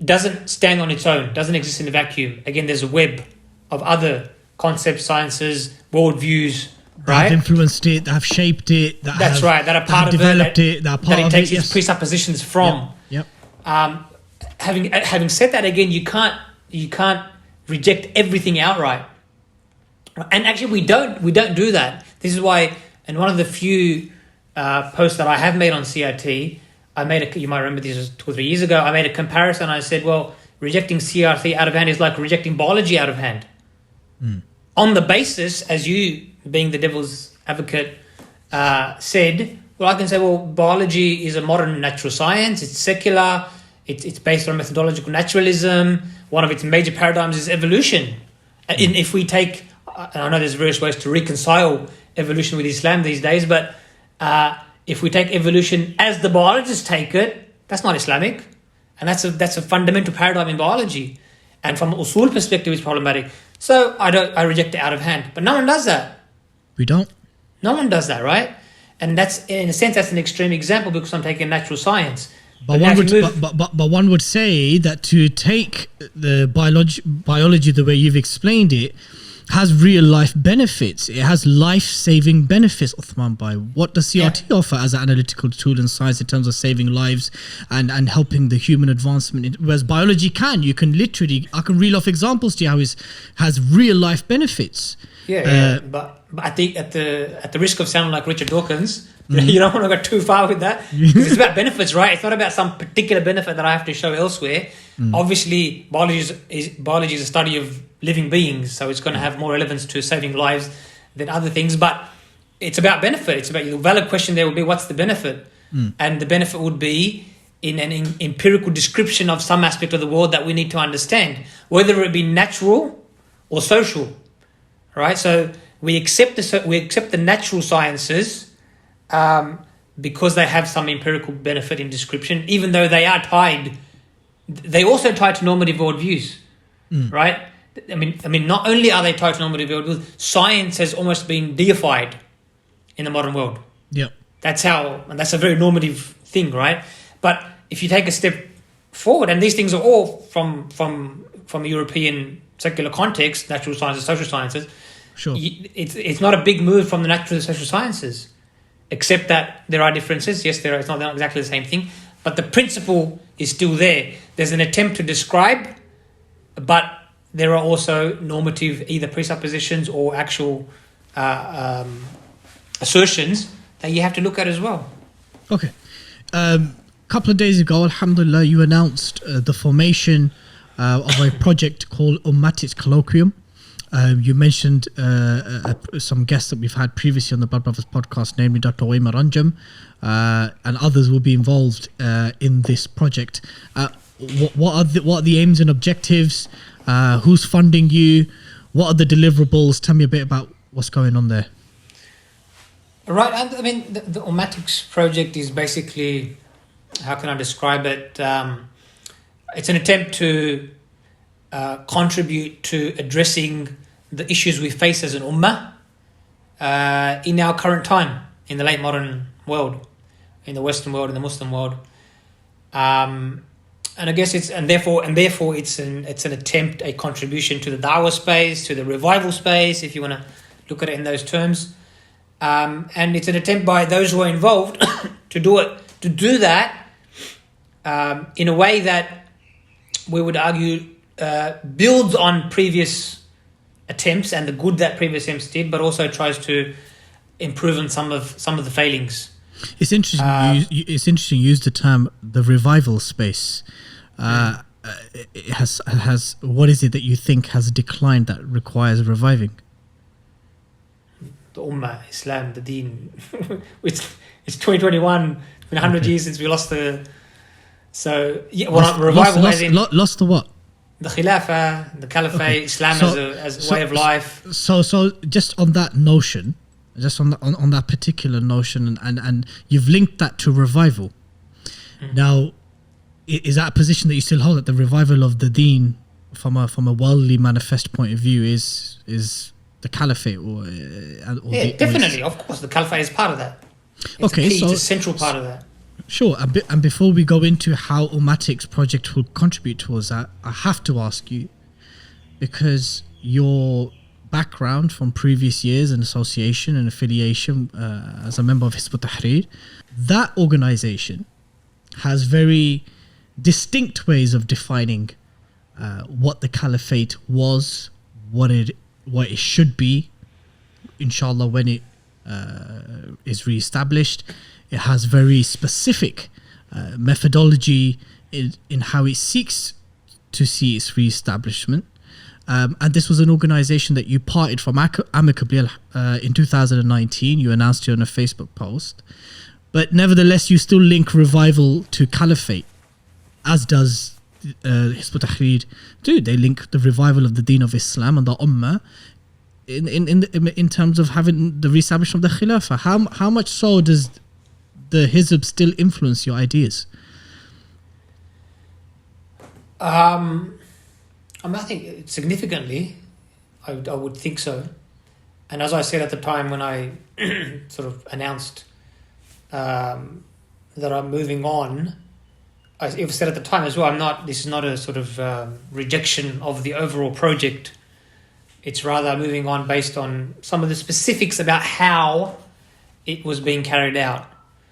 doesn't stand on its own, doesn't exist in a vacuum. Again, there's a web of other concepts, sciences, worldviews, right? That have influenced it, that have shaped it, that are part of developed it, that it takes its presuppositions from. Yep. Having said that, again, you can't reject everything outright. And actually, we don't do that. This is why, in one of the few posts that I have made on CRT, you might remember this was 2 or 3 years ago, I made a comparison. I said, well, rejecting CRT out of hand is like rejecting biology out of hand. On the basis, as you, being the devil's advocate, said, well, I can say, well, biology is a modern natural science. It's secular. It's based on methodological naturalism. One of its major paradigms is evolution. And if we take, and I know there's various ways to reconcile evolution with Islam these days, but if we take evolution as the biologists take it, that's not Islamic. And that's a fundamental paradigm in biology. And from an usul perspective, it's problematic. So I reject it out of hand. But no one does that. We don't. No one does that, right? And that's, in a sense, that's an extreme example because I'm taking natural science. But one would say that to take the biology the way you've explained it, has real life benefits. It has life-saving benefits, Uthman Bhai. What does CRT offer as an analytical tool in science in terms of saving lives and helping the human advancement? Whereas biology you can literally, I can reel off examples to you how it has real life benefits. But at the risk of sounding like Richard Dawkins, you don't want to go too far with that. Because it's about benefits, right? It's not about some particular benefit that I have to show elsewhere. Obviously, biology is a study of living beings, so it's going to have more relevance to saving lives than other things. But it's about benefit. It's about the valid question there would be, what's the benefit? And the benefit would be in an empirical description of some aspect of the world that we need to understand, whether it be natural or social, right? So we accept the natural sciences because they have some empirical benefit in description, even though they are tied. They also tied to normative worldviews, right? I mean, not only are they tied to normative worldviews, science has almost been deified in the modern world. Yeah, that's a very normative thing, right? But if you take a step forward, and these things are all from a European secular context, natural sciences, social sciences. Sure, it's not a big move from the natural and social sciences, except that there are differences. Yes, there are. It's not exactly the same thing, but the principle is still there. There's an attempt to describe, but there are also normative either presuppositions or actual assertions that you have to look at as well. Okay. Couple of days ago, alhamdulillah, you announced the formation of a project called Ummatics Colloquium. You mentioned some guests that we've had previously on the Blood Brothers podcast, namely Dr. Waima Ranjam, and others will be involved in this project. What are the aims and objectives? Who's funding you? What are the deliverables? Tell me a bit about what's going on there. Right. I mean, the Ummatics project is basically, how can I describe it? It's an attempt to contribute to addressing the issues we face as an ummah in our current time, in the late modern world, in the Western world, in the Muslim world. And I guess therefore it's an attempt, a contribution to the da'wah space, to the revival space, if you want to look at it in those terms. And it's an attempt by those who are involved to do that in a way that we would argue builds on previous attempts and the good that previous attempts did, but also tries to improve on some of the failings. It's interesting. It's interesting. You use the term the revival space. It has. What is it that you think has declined that requires reviving? The Ummah, Islam, the Deen. it's 2021. It's been 100 years since we lost the. So yeah, revival. Lost the what? The Khilafah, the Caliphate, Islam as a way of life. So just on that notion. Just on that particular notion, and you've linked that to revival. Now, is that a position that you still hold, that the revival of the Deen from a worldly manifest point of view is the Caliphate or definitely, of course, the Caliphate is part of that. It's a central part of that. Sure, and before we go into how Ummatics project will contribute towards that, I have to ask you, because your background from previous years and association and affiliation as a member of Hizb ut-Tahrir, that organization has very distinct ways of defining what the Caliphate was, what it should be, inshallah, when it is re-established. It has very specific methodology in how it seeks to see its re-establishment. And this was an organization that you parted from amicably in 2019. You announced it on a Facebook post. But nevertheless, you still link revival to Caliphate, as does Hizb ut-Tahrir do. They link the revival of the Deen of Islam and the Ummah in terms of having the re-establishment of the Khilafah. How much so does the Hizb still influence your ideas? I think significantly, I would think so. And as I said at the time when I sort of announced that I'm moving on, I said at the time as well, this is not a sort of rejection of the overall project. It's rather moving on based on some of the specifics about how it was being carried out.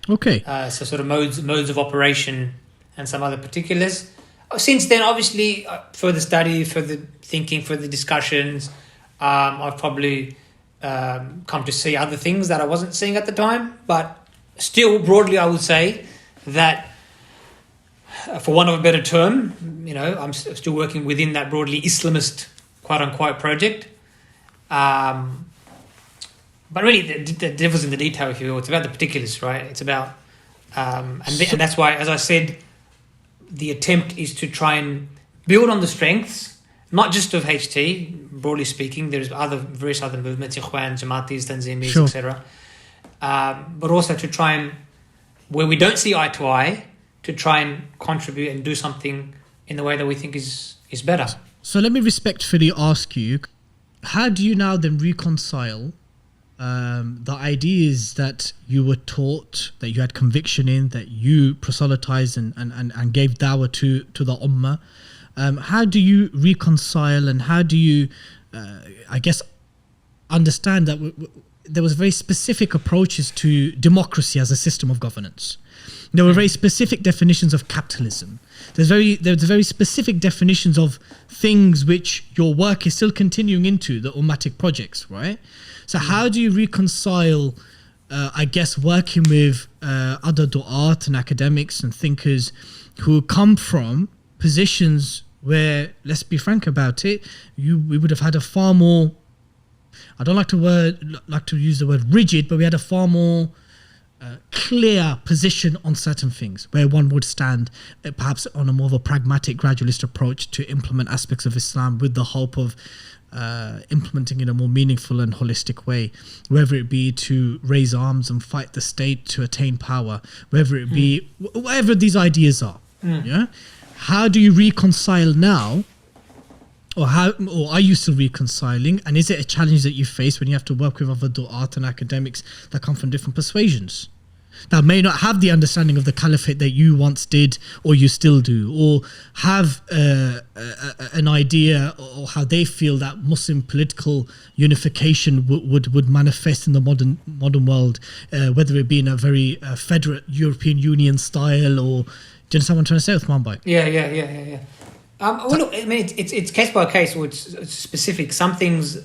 Okay. So sort of modes of operation and some other particulars. Since then, obviously, further study, further thinking, further discussions, I've probably come to see other things that I wasn't seeing at the time. But still, broadly, I would say that, for want of a better term, I'm still working within that broadly Islamist, quote-unquote, project. But really, the devil's in the detail, if you will. It's about the particulars, right? It's about... and that's why, as I said, the attempt is to try and build on the strengths, not just of HT, broadly speaking. There's various other movements, Ikhwan, Jamaatis, Tanzimis, sure. etc. But also to try and, where we don't see eye to eye, to try and contribute and do something in the way that we think is better. So let me respectfully ask you, how do you now then reconcile the ideas that you were taught, that you had conviction in, that you proselytized and gave dawah to the ummah? How do you reconcile, and how do you, understand that there was very specific approaches to democracy as a system of governance? There were very specific definitions of capitalism. There's very specific definitions of things which your work is still continuing into, the Ummatic projects, right? So how do you reconcile, working with other du'at and academics and thinkers who come from positions where, let's be frank about it, we would have had a far more, I don't like to use the word rigid, but we had a far more clear position on certain things, where one would stand perhaps on a more of a pragmatic gradualist approach to implement aspects of Islam with the hope of implementing in a more meaningful and holistic way, whether it be to raise arms and fight the state to attain power, whether it be whatever these ideas are. Yeah, how do you reconcile now, or are you still reconciling, and is it a challenge that you face when you have to work with other du'at and academics that come from different persuasions, that may not have the understanding of the Caliphate that you once did or you still do, or have an idea or how they feel that Muslim political unification would manifest in the modern world, whether it be in a very federal European Union style, or do you understand what I'm trying to say, Uthman Bhai? Yeah. Look, I mean, it's case by case, or it's specific. Some things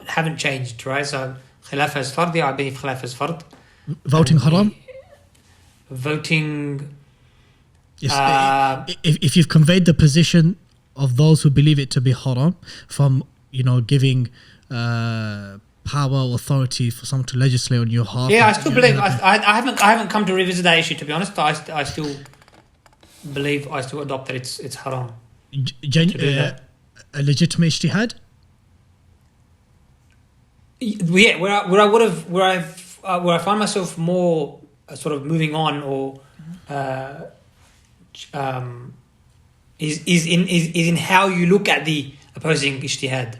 haven't changed, right? So, Khilafah is fard, I believe Khilafah is fard. Voting haram? Voting... if you've conveyed the position of those who believe it to be haram, from, giving power, authority for someone to legislate on your behalf. Yeah, I still believe... I haven't come to revisit that issue, to be honest. I still believe, I still adopt that it's haram. A legitimate ijtihad? Yeah, where I find myself more sort of moving on, or is in how you look at the opposing ijtihad,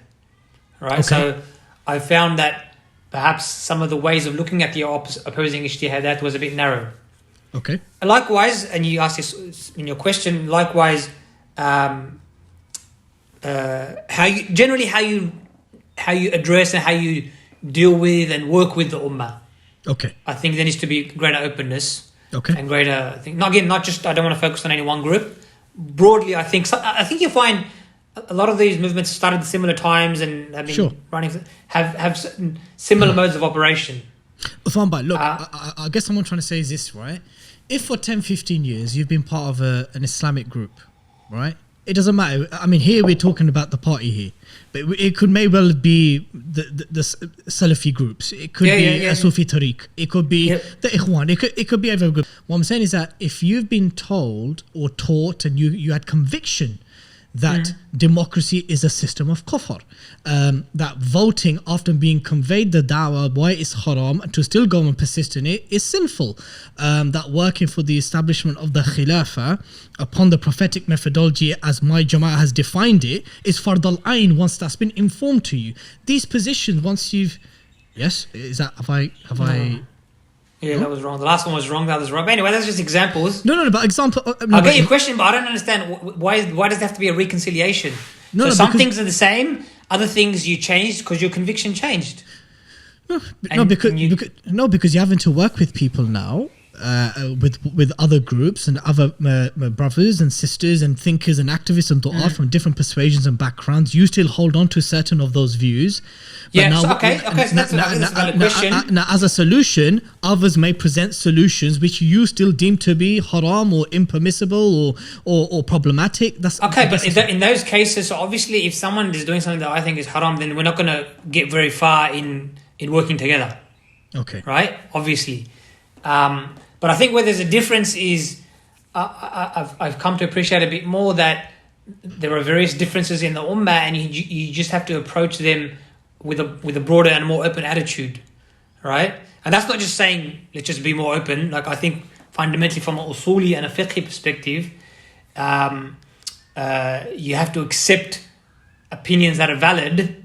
right? Okay. So I found that perhaps some of the ways of looking at the opposing ijtihad, that was a bit narrow. Okay. Likewise, and you asked this in your question, likewise, how you address and how you deal with and work with the ummah. Okay. I think there needs to be greater openness. Okay. And greater, I think, not just, I don't want to focus on any one group. Broadly, I think you find a lot of these movements started at similar times and have been running, have certain similar modes of operation. Uthman Bhai, look, I guess what I'm trying to say is this, right? If for 10, 15 years you've been part of an Islamic group, right? It doesn't matter. I mean, here we're talking about the party here, but it may well be the Salafi groups. It could be a Sufi Tariq. It could be the Ikhwan. It could be every group. What I'm saying is that if you've been told or taught and you had conviction that democracy is a system of kufr, that voting, after being conveyed the da'wah why it's haram, and to still go and persist in it is sinful, that working for the establishment of the khilafah upon the prophetic methodology as my jama'ah has defined it is fard al-ain once that's been informed to you. These positions, once you've... Yes? Is that... Have I... Yeah, that was wrong. The last one was wrong, that was wrong. But anyway, that's just examples. No, but example... I get your question, but I don't understand. Why does there have to be a reconciliation? Some things are the same, Other things you changed because your conviction changed. Because you're having to work with people now, with other groups and other brothers and sisters and thinkers and activists and du'at from different persuasions and backgrounds. You still hold on to certain of those views. So that's a valid question. Now, as a solution, others may present solutions which you still deem to be haram or impermissible or problematic. But in those cases, so obviously, if someone is doing something that I think is haram, then we're not going to get very far in working together. Okay. Right? Obviously. But I think where there's a difference is I've come to appreciate a bit more that there are various differences in the ummah, and you just have to approach them with a broader and more open attitude, right? And that's not just saying let's just be more open. Like, I think fundamentally from an usuli and a fiqh perspective, you have to accept opinions that are valid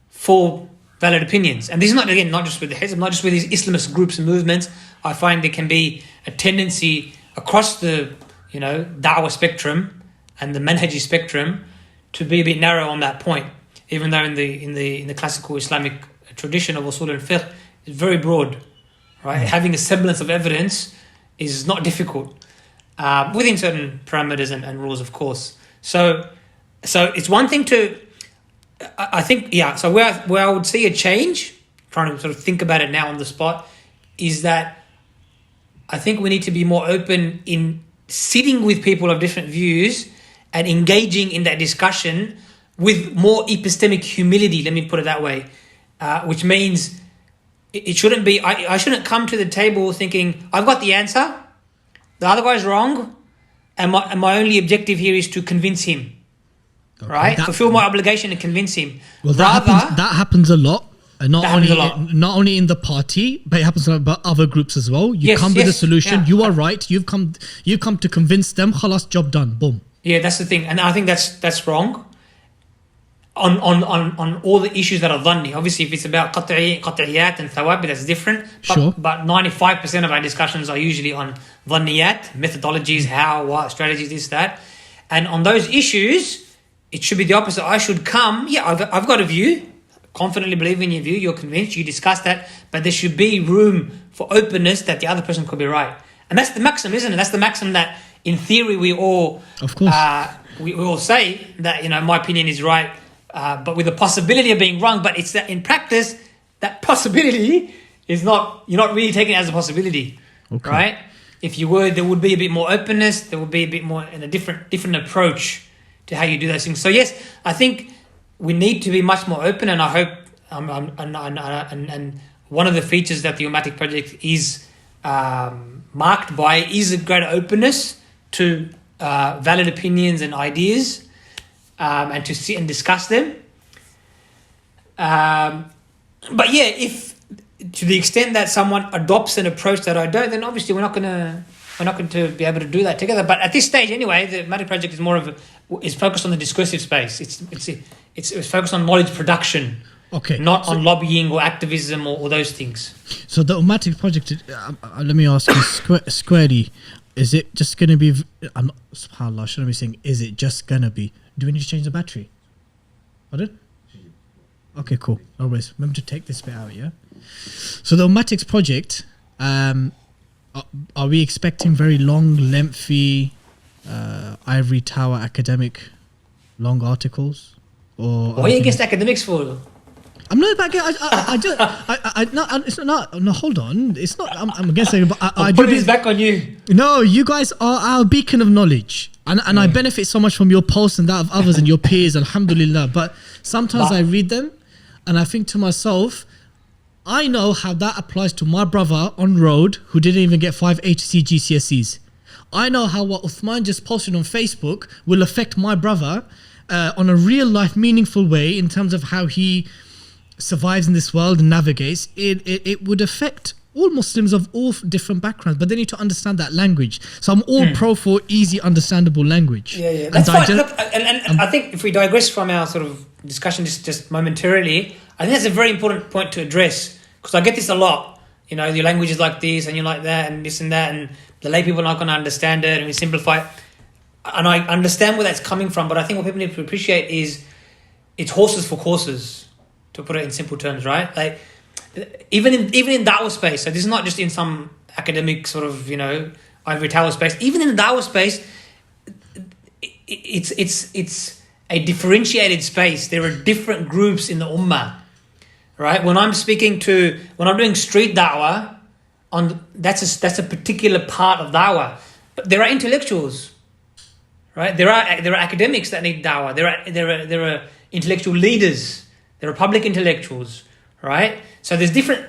for valid opinions. And this is not just with the Hizb, not just with these Islamist groups and movements. I find there can be a tendency across the da'wah spectrum and the manhaji spectrum to be a bit narrow on that point, even though in the classical Islamic tradition of usul and fiqh, it's very broad, right? Having a semblance of evidence is not difficult, within certain parameters and rules, of course. So it's one thing to, I think, so where I would see a change, trying to sort of think about it now on the spot, is that I think we need to be more open in sitting with people of different views and engaging in that discussion with more epistemic humility, let me put it that way, which means it shouldn't be, I shouldn't come to the table thinking, I've got the answer, the other guy's wrong, and my only objective here is to convince him, right? Fulfill my obligation to convince him. Well, that happens a lot. Not only in the party, but it happens about other groups as well. You come with a solution. Yeah. You are right. You've come to convince them. Khalas, job done. Boom. Yeah, that's the thing, and I think that's wrong. On all the issues that are dhanni. Obviously, if it's about qat'iyat and thawabi, that's different. But 95% of our discussions are usually on dhanniyat, methodologies, how, what, strategies, this, that, and on those issues, it should be the opposite. I should come. Yeah, I've got a view. Confidently believe in your view, you're convinced, you discuss that, but there should be room for openness that the other person could be right. And that's the maxim, isn't it? That's the maxim that in theory we all, of course, we all say that, my opinion is right, but with the possibility of being wrong. But it's that in practice, that possibility is not, you're not really taking it as a possibility, right? If you were, there would be a bit more openness, there would be a bit more in a different approach to how you do those things. So yes, I think we need to be much more open, and I hope, and one of the features that the Ummatics Project is marked by is a greater openness to valid opinions and ideas, and to sit and discuss them. But yeah, if to the extent that someone adopts an approach that I don't, then obviously we're not going to be able to do that together. But at this stage, anyway, the Ummatics Project is is focused on the discursive space. It's focused on knowledge production, not on lobbying or activism or those things. So the Ummatics Project, let me ask you squarely, is it just going to be, subhanAllah, shouldn't I be saying, is it just going to be, do we need to change the battery? Pardon? Okay, cool. No worries. Remember to take this bit out, yeah? So the Ummatics Project, are we expecting very long, lengthy, ivory tower academic long articles? Or what are you against academics for? I'm not about. It's not. No, hold on. It's not. I'm against it. But I put this back on you. No, you guys are our beacon of knowledge, and I benefit so much from your posts and that of others and your peers. Alhamdulillah. But sometimes I read them, and I think to myself, I know how that applies to my brother on road who didn't even get 5 HC GCSEs. I know how what Uthman just posted on Facebook will affect my brother on a real life meaningful way in terms of how he survives in this world and navigates. It would affect all Muslims of all different backgrounds, but they need to understand that language. So I'm all pro for easy understandable language. Yeah, that's fine. Look, and I think if we digress from our sort of discussion just momentarily, I think that's a very important point to address, because I get this a lot. Your language is like this and you're like that and this and that, and the lay people are not going to understand it, and we simplify it. And I understand where that's coming from, but I think what people need to appreciate is it's horses for courses, to put it in simple terms, right? Like even in Dawah space. So this is not just in some academic sort of ivory tower space. Even in the Dawah space, it's a differentiated space. There are different groups in the ummah, right? When I'm doing street da'wah, that's a particular part of da'wah. But there are intellectuals, right? There are academics that need da'wah. There are intellectual leaders. There are public intellectuals, right? So there's different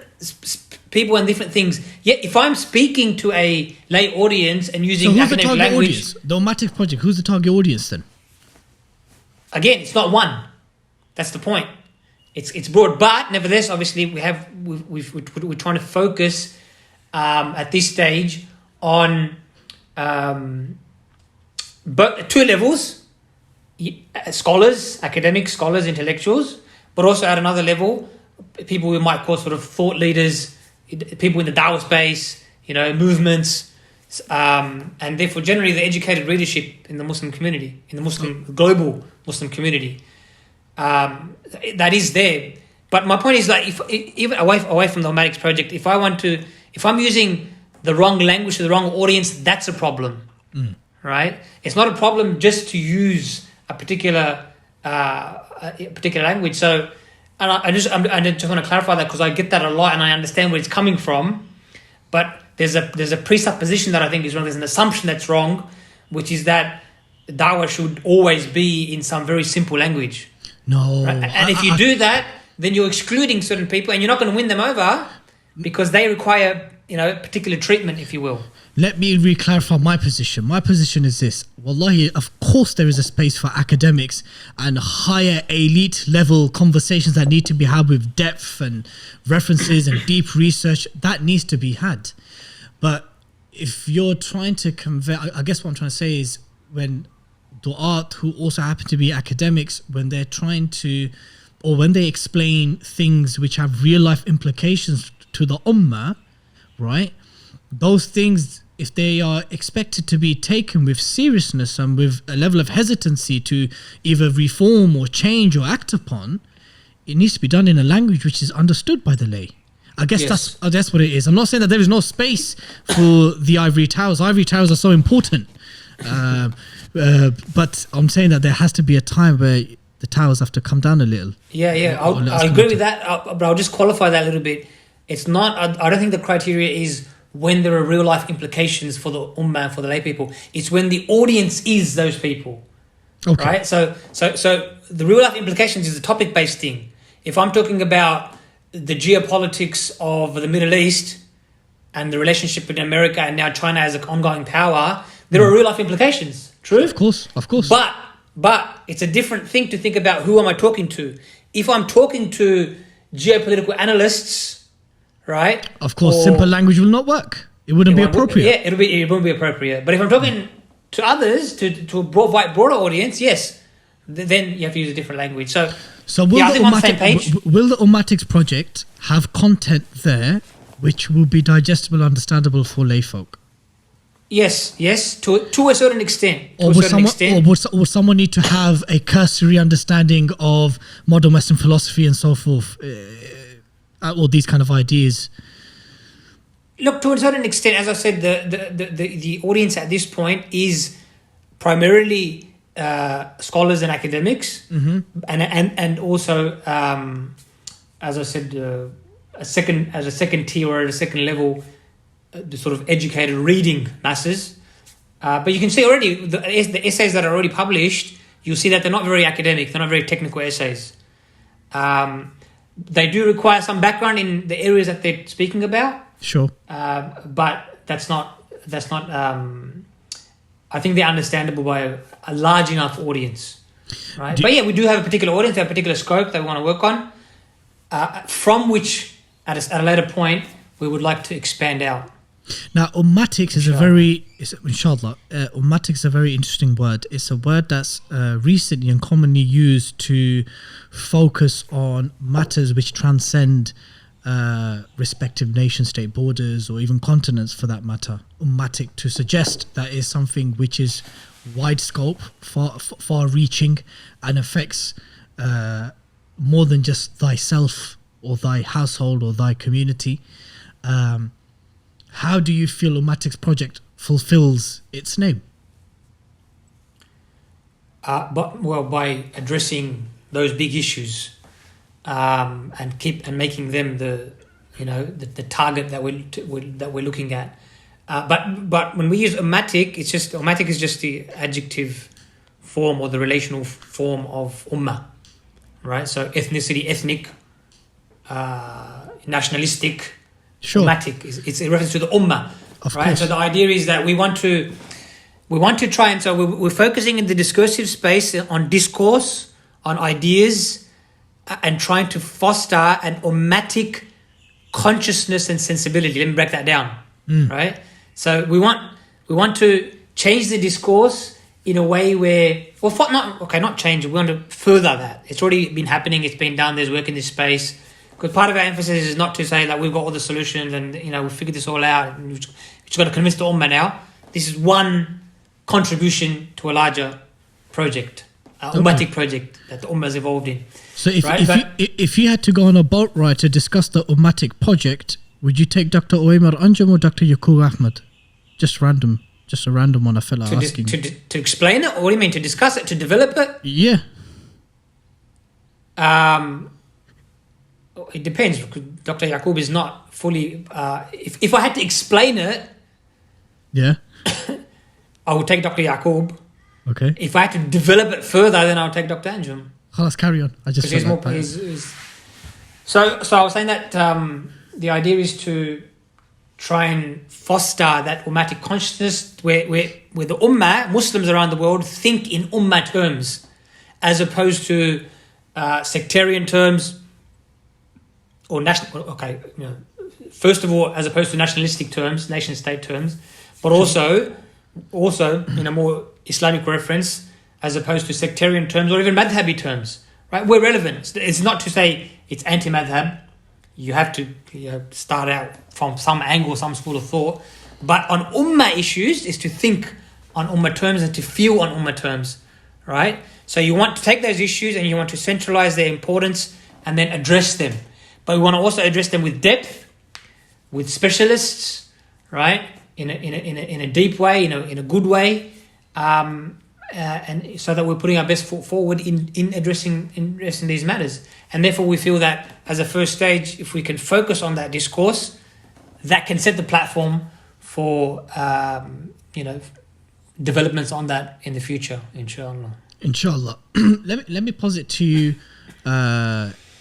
people and different things. Yet if I'm speaking to a lay audience and using academic language, audience? The Ummatics project. Who's the target audience then? Again, it's not one. That's the point. It's broad, but nevertheless, obviously, we're trying to focus at this stage on but two levels: scholars, academic scholars, intellectuals, but also at another level, people we might call sort of thought leaders, people in the Dawah space, movements, and therefore generally the educated readership in the Muslim community, in the global Muslim community, that is there. But my point is that if even away from the Ummatics project, if I'm using the wrong language to the wrong audience, that's a problem, right? It's not a problem just to use a particular language. So, and I just want to clarify that because I get that a lot and I understand where it's coming from. But there's a presupposition that I think is wrong. There's an assumption that's wrong, which is that da'wah should always be in some very simple language. No. Right? And if you do that, then you're excluding certain people and you're not going to win them over because they require, particular treatment, if you will. Let me re-clarify my position. My position is this. Wallahi, of course there is a space for academics and higher elite level conversations that need to be had with depth and references and deep research. That needs to be had. But if you're trying to convey, I guess what I'm trying to say is when du'at who also happen to be academics, when they're trying to, or when they explain things which have real life implications to the ummah, right? Those things, if they are expected to be taken with seriousness and with a level of hesitancy to either reform or change or act upon, it needs to be done in a language which is understood by the lay. I guess that's what it is. I'm not saying that there is no space for the ivory towers. Ivory towers are so important. But I'm saying that there has to be a time where the towers have to come down a little. Yeah. I agree with that, but I'll just qualify that a little bit. It's not, I don't think the criteria is when there are real life implications for the ummah, for the lay people. It's when the audience is those people. Okay. Right? So the real life implications is a topic based thing. If I'm talking about the geopolitics of the Middle East and the relationship between America and now China as an ongoing power, there are real life implications. True? Of course. But it's a different thing to think about who am I talking to. If I'm talking to geopolitical analysts, right? Of course, simple language will not work. It wouldn't be appropriate. It wouldn't be appropriate. But if I'm talking to others, to a broader audience, yes, then you have to use a different language. So will I think we're on the same page. Will the Ummatics project have content there which will be digestible, understandable for layfolk? Yes, to a certain extent. Or would someone need to have a cursory understanding of modern Western philosophy and so forth? All these kind of ideas. Look, to a certain extent, as I said, the audience at this point is primarily scholars and academics, and also, as I said, as a second tier or at a second level, the sort of educated reading masses. But you can see already the essays that are already published. You'll see that they're not very academic. They're not very technical essays. They do require some background in the areas that they're speaking about. Sure. But that's not. I think they're understandable by a large enough audience, right? But yeah, we do have a particular audience, a particular scope that we want to work on, from which at a later point we would like to expand out. Now, ummatics is ummatics is a very interesting word. It's a word that's recently and commonly used to focus on matters which transcend respective nation-state borders or even continents for that matter. Ummatic, to suggest that is something which is wide scope, far-reaching, and affects more than just thyself or thy household or thy community. How do you feel Ummatics Project fulfills its name? By addressing those big issues, and making them the target that we're looking at. But when we use ummatic, ummatic is just the adjective form or the relational form of ummah, right? So ethnicity, ethnic, nationalistic. Sure. Ummatic it's in reference to the ummah, of right? course. So the idea is that we want to try, and so we're focusing in the discursive space on discourse, on ideas, and trying to foster an ummatic consciousness and sensibility. Let me break that down, right? So we want to change the discourse in a way where, not change it. We want to further that. It's already been happening. It's been done. There's work in this space. Because part of our emphasis is not to say that we've got all the solutions and we've figured this all out and we've just got to convince the ummah now. This is one contribution to a larger project, ummatic project that the ummah is involved in. So if you had to go on a boat ride to discuss the Ummatics project, would you take Dr. Uwaimar Anjum or Dr. Yaqub Ahmed? Just a random one. I felt like asking. To explain it, or what do you mean? To discuss it, to develop it? Yeah. It depends. Dr. Yaqub is not fully. If I had to explain it, yeah, I would take Dr. Yaqub. Okay. If I had to develop it further, then I would take Dr. Anjum. Let's carry on. I just So I was saying that the idea is to try and foster that ummatic consciousness where the ummah, Muslims around the world, think in ummah terms as opposed to sectarian terms or first of all, as opposed to nationalistic terms, nation-state terms, but also in a more Islamic reference as opposed to sectarian terms or even madhabi terms, right? We're relevant. It's not to say it's anti-madhab. You have to start out from some angle, some school of thought. But on ummah issues is to think on ummah terms and to feel on ummah terms, right? So you want to take those issues and you want to centralize their importance and then address them. But we want to also address them with depth, with specialists, right? In a deep way, in a good way, and so that we're putting our best foot forward in addressing these matters. And therefore, we feel that as a first stage, if we can focus on that discourse, that can set the platform for developments on that in the future, inshallah. Inshallah. let me posit to you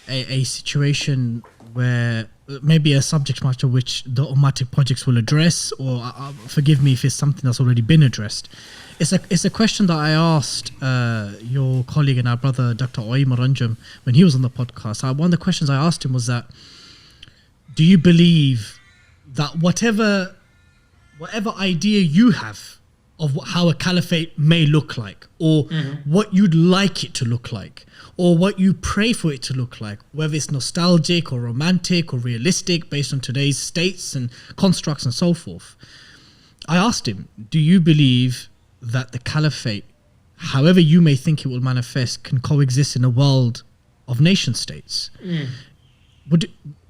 a situation where maybe a subject matter which the Ummatic projects will address, or forgive me if it's something that's already been addressed. It's a question that I asked your colleague and our brother Dr. Uwaimar Anjum when he was on the podcast. One of the questions I asked him was that, do you believe that whatever idea you have of how a caliphate may look like, or what you'd like it to look like, or what you pray for it to look like, whether it's nostalgic or romantic or realistic based on today's states and constructs and so forth. I asked him, do you believe that the caliphate, however you may think it will manifest, can coexist in a world of nation states?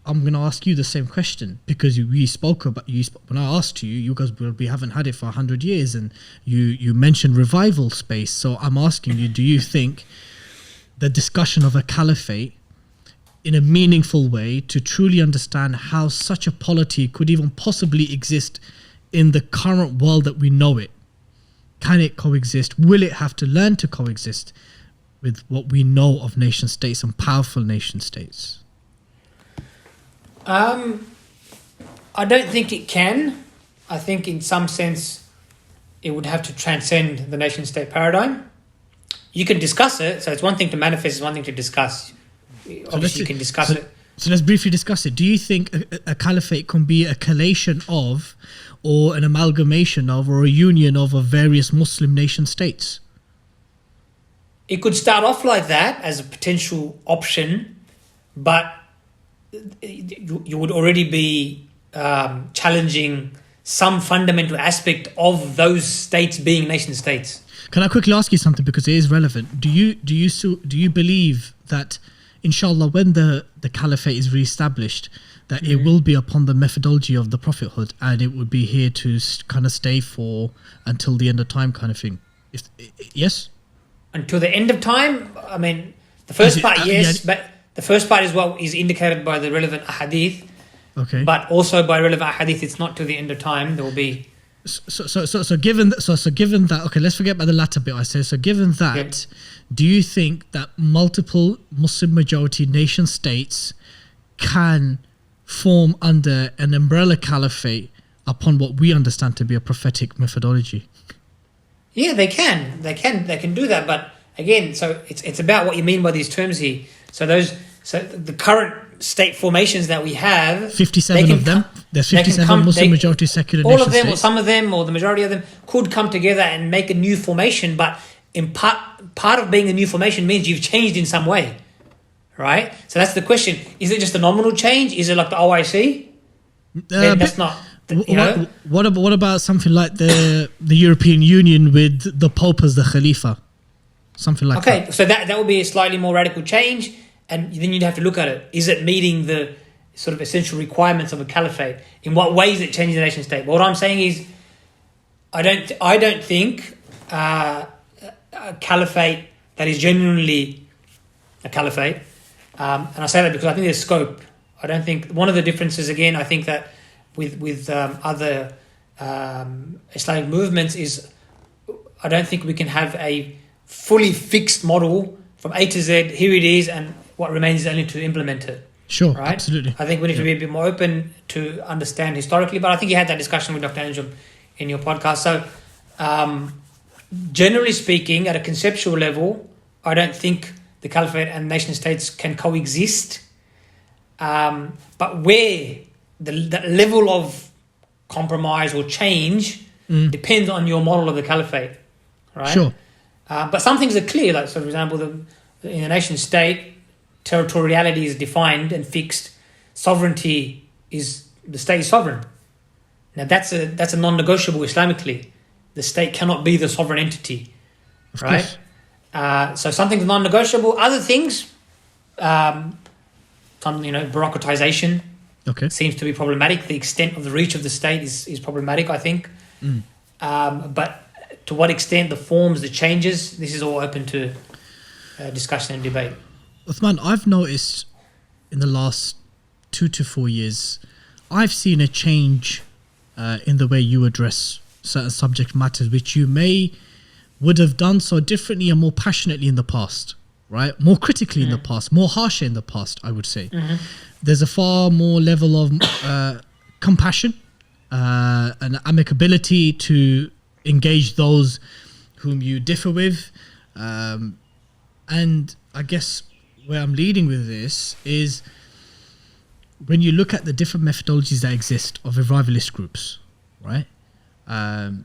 I'm going to ask you the same question, because we spoke about when I asked you guys, we haven't had it for 100 years, and you mentioned revival space. So I'm asking you, do you think the discussion of a caliphate in a meaningful way to truly understand how such a polity could even possibly exist in the current world that we know it, can it coexist? Will it have to learn to coexist with what we know of nation states and powerful nation states? I don't think it can. I think in some sense it would have to transcend the nation-state paradigm. You can discuss it, so it's one thing to manifest, it's one thing to discuss. Obviously you can discuss it. So let's briefly discuss it. Do you think a caliphate can be a collation of, or an amalgamation of, or a union of various Muslim nation states? It could start off like that as a potential option, but you would already be challenging some fundamental aspect of those states being nation states. Can I quickly ask you something, because it is relevant? Do you believe that, inshallah, when the Caliphate is reestablished, that it will be upon the methodology of the prophethood, and it would be here to kind of stay for until the end of time, kind of thing? Yes. Until the end of time. I mean, the first part, yes, but the first part is what is indicated by the relevant ahadith. Okay. But also by relevant hadith, it's not to the end of time. There will be. So given that, okay, let's forget about the latter bit I said. So given that, do you think that multiple Muslim majority nation states can form under an umbrella caliphate upon what we understand to be a prophetic methodology? Yeah, they can. They can do that. But again, so it's about what you mean by these terms here. So the current state formations that we have, 57 of them. There's 57 Muslim majority secular nation all of them, states. or some of them, or the majority of them could come together and make a new formation. But in part of being a new formation means you've changed in some way, right? So that's the question: is it just a nominal change? Is it like the OIC? Then that's not. What about something like the European Union with the Pope as the Khalifa? Something like that. Okay, so that would be a slightly more radical change. And then you'd have to look at it. Is it meeting the sort of essential requirements of a caliphate? In what ways it changes the nation state? But what I'm saying is, I don't think a caliphate that is genuinely a caliphate, and I say that because I think there's scope. I don't think one of the differences, again, I think that with other Islamic movements is, I don't think we can have a fully fixed model from A to Z. Here it is, and what remains is only to implement it. Sure, right? Absolutely. I think we need to be a bit more open to understand historically, but I think you had that discussion with Dr. Anjum in your podcast. So, generally speaking, at a conceptual level, I don't think the caliphate and nation states can coexist. But where the level of compromise or change depends on your model of the caliphate, right? Sure. But some things are clear, like, so for example, in the nation state, territoriality is defined and fixed. Sovereignty is, the state is sovereign. Now that's a non-negotiable Islamically. The state cannot be the sovereign entity, right? So something's non-negotiable. Other things, bureaucratization seems to be problematic. The extent of the reach of the state is problematic, I think. But to what extent, the forms, the changes, this is all open to discussion and debate. Uthman, I've noticed in the last 2 to 4 years, I've seen a change in the way you address certain subject matters, which you would have done so differently and more passionately in the past, right? More critically in the past, more harsher in the past, I would say. There's a far more level of compassion and amicability to engage those whom you differ with. And I guess where I'm leading with this is, when you look at the different methodologies that exist of revivalist groups, right? Hizb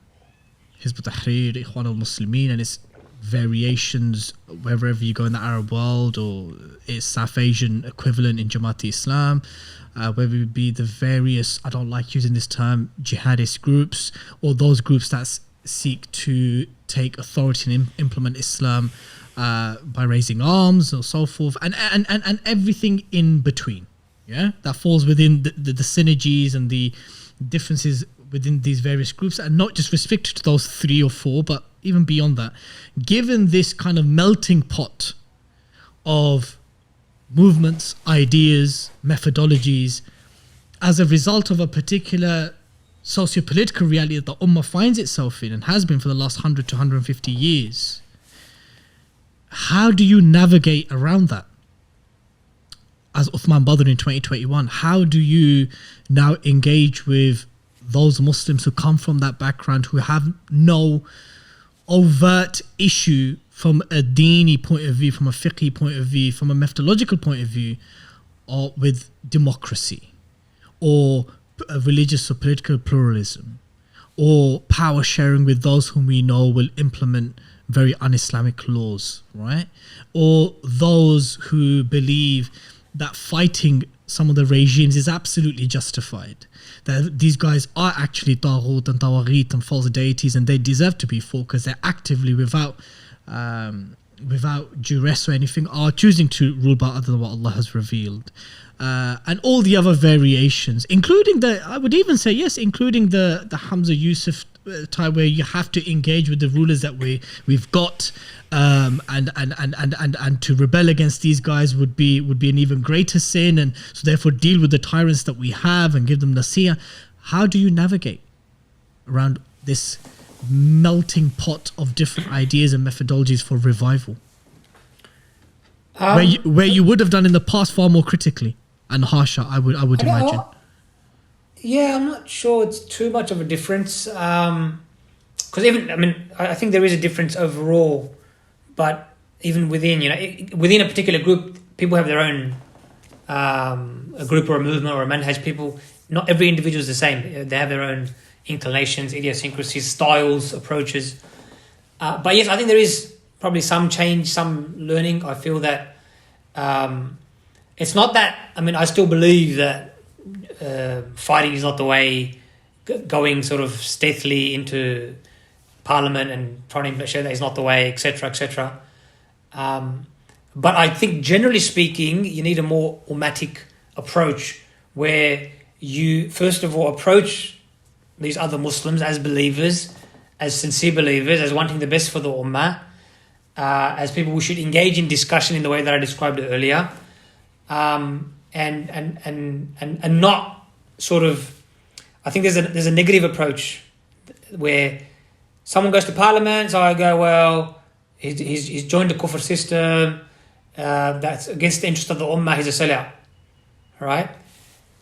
ut-Tahrir, Ikhwan al-Muslimin, and its variations wherever you go in the Arab world, or its South Asian equivalent in Jamaat-e-Islam, whether it be the various, I don't like using this term, jihadist groups, or those groups that seek to take authority and implement Islam by raising arms or so forth, and everything in between, that falls within the synergies and the differences within these various groups, and not just restricted to those 3 or 4, but even beyond that. Given this kind of melting pot of movements, ideas, methodologies, as a result of a particular socio-political reality that the Ummah finds itself in and has been for the last 100 to 150 years, how do you navigate around that? As Uthman Badar in 2021, how do you now engage with those Muslims who come from that background, who have no overt issue from a dini point of view, from a fiqhi point of view, from a methodological point of view, or with democracy, or religious or political pluralism, or power sharing with those whom we know will implement very un-Islamic laws, right? Or those who believe that fighting some of the regimes is absolutely justified. That these guys are actually taghut and tawaghit and false deities, and they deserve to be fought because they're actively, without duress or anything, are choosing to rule by other than what Allah has revealed. And all the other variations, including I would even say, yes, including the Hamza Yusuf type, where you have to engage with the rulers that we've got, and to rebel against these guys would be an even greater sin, and so therefore deal with the tyrants that we have and give them nasiyah. How do you navigate around this melting pot of different ideas and methodologies for revival, where you would have done in the past far more critically and harsher, I would imagine? Yeah, I'm not sure it's too much of a difference. Because I think there is a difference overall, but even within, within a particular group, people have their own, a group or a movement or a manhaj. People, not every individual is the same. They have their own inclinations, idiosyncrasies, styles, approaches. But yes, I think there is probably some change, some learning. I feel that it's not that, I still believe that fighting is not the way, going sort of stealthily into parliament and trying to show that is not the way, etc., etc. But I think generally speaking, you need a more ummatic approach where you first of all approach these other Muslims as believers, as sincere believers, as wanting the best for the ummah, as people who should engage in discussion in the way that I described it earlier, and not sort of. I think there's a negative approach where someone goes to parliament, so I go, well, he's joined the kufr system, that's against the interest of the ummah, he's a sellout, right?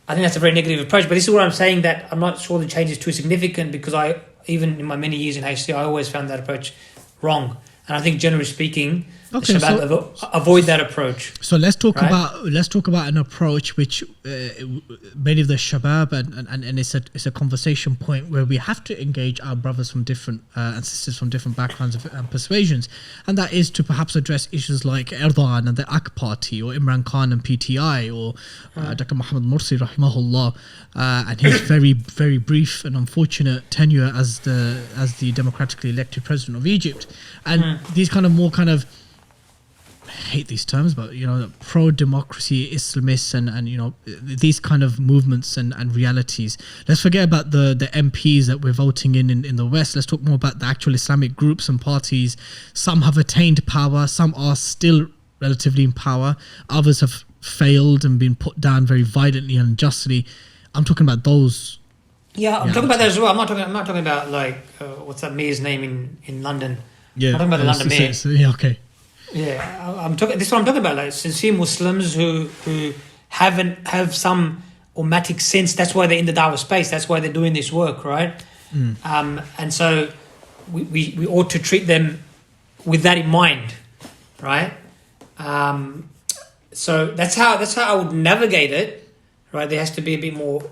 I think that's a very negative approach, but this is what I'm saying, that I'm not sure the change is too significant, because even in my many years in HC, I always found that approach wrong. And I think generally speaking, the Shabab avoid that approach. So let's talk about an approach which many of the Shabab and it's a conversation point where we have to engage our brothers from different and sisters from different backgrounds and persuasions, and that is to perhaps address issues like Erdogan and the AK Party, or Imran Khan and PTI, or Dr. Mohammed Morsi rahimahullah, and his very, very brief and unfortunate tenure as the democratically elected president of Egypt, and these kind of more kind of, I hate these terms, but pro-democracy Islamists and these kind of movements and realities. Let's forget about the MPs that we're voting in the West. Let's talk more about the actual Islamic groups and parties. Some have attained power, some are still relatively in power, others have failed and been put down very violently and unjustly. I'm talking about those. Yeah, I'm talking about that as well. I'm not talking about like what's that mayor's name in London? Yeah, I'm talking about the London mayor. Yeah, okay. Yeah, this is what I'm talking about. Like sincere Muslims who have some ummatic sense. That's why they're in the dawah space. That's why they're doing this work, right? And so we ought to treat them with that in mind, right? So that's how I would navigate it, right? There has to be a bit more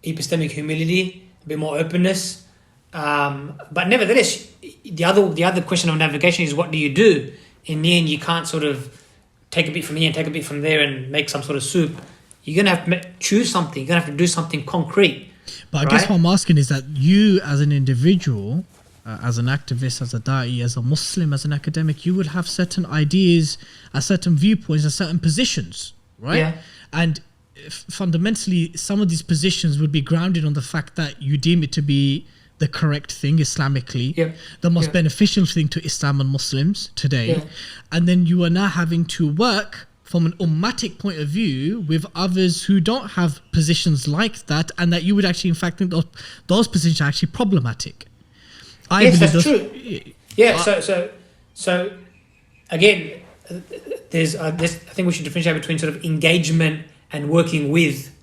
epistemic humility, a bit more openness. But nevertheless, the other question of navigation is, what do you do? In the end, you can't sort of take a bit from here and take a bit from there and make some sort of soup. You're going to have to choose something. You're going to have to do something concrete. But I guess what I'm asking is that you, as an individual, as an activist, as a da'i, as a Muslim, as an academic, you would have certain ideas, certain viewpoints, and certain positions, right? Yeah. And fundamentally, some of these positions would be grounded on the fact that you deem it to be the correct thing Islamically, the most beneficial thing to Islam and Muslims today, and then you are now having to work from an ummatic point of view with others who don't have positions like that, and that you would actually in fact think those positions are actually problematic. Yes, that's true. Yeah, so again, there's I think we should differentiate between sort of engagement and working with.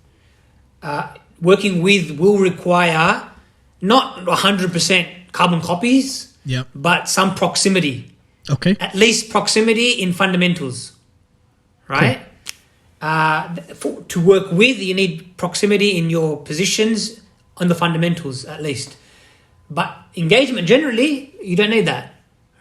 Working with will require not 100% carbon copies, but some proximity. Okay. At least proximity in fundamentals, right? Cool. To work with, you need proximity in your positions on the fundamentals, at least. But engagement, generally, you don't need that,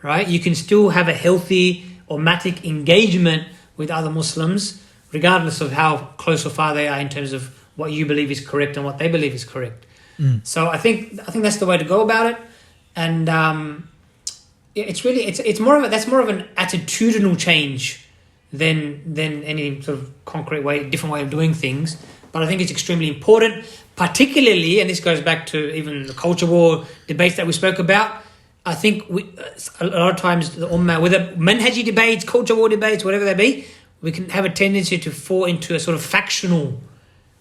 right? You can still have a healthy, ummatic engagement with other Muslims regardless of how close or far they are in terms of what you believe is correct and what they believe is correct. So I think that's the way to go about it, and it's more of an attitudinal change than any sort of concrete way, different way of doing things. But I think it's extremely important, particularly, and this goes back to even the culture war debates that we spoke about. I think a lot of times the ummah, whether manhaji debates, culture war debates, whatever they be, we can have a tendency to fall into a sort of factional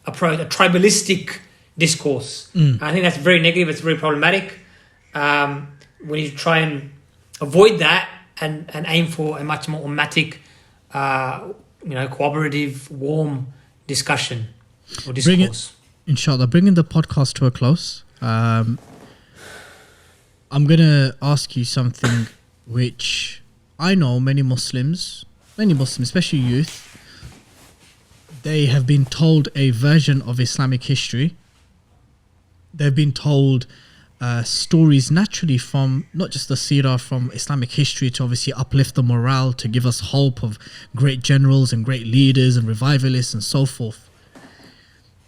approach, a tribalistic discourse. I think that's very negative. It's very problematic. We need to try and avoid that and aim for a much more ummatic, cooperative, warm discussion or discourse. Inshallah, bringing the podcast to a close. I'm going to ask you something which I know many Muslims, especially youth, they have been told a version of Islamic history. They've been told stories naturally from not just the seerah, from Islamic history to obviously uplift the morale, to give us hope of great generals and great leaders and revivalists and so forth.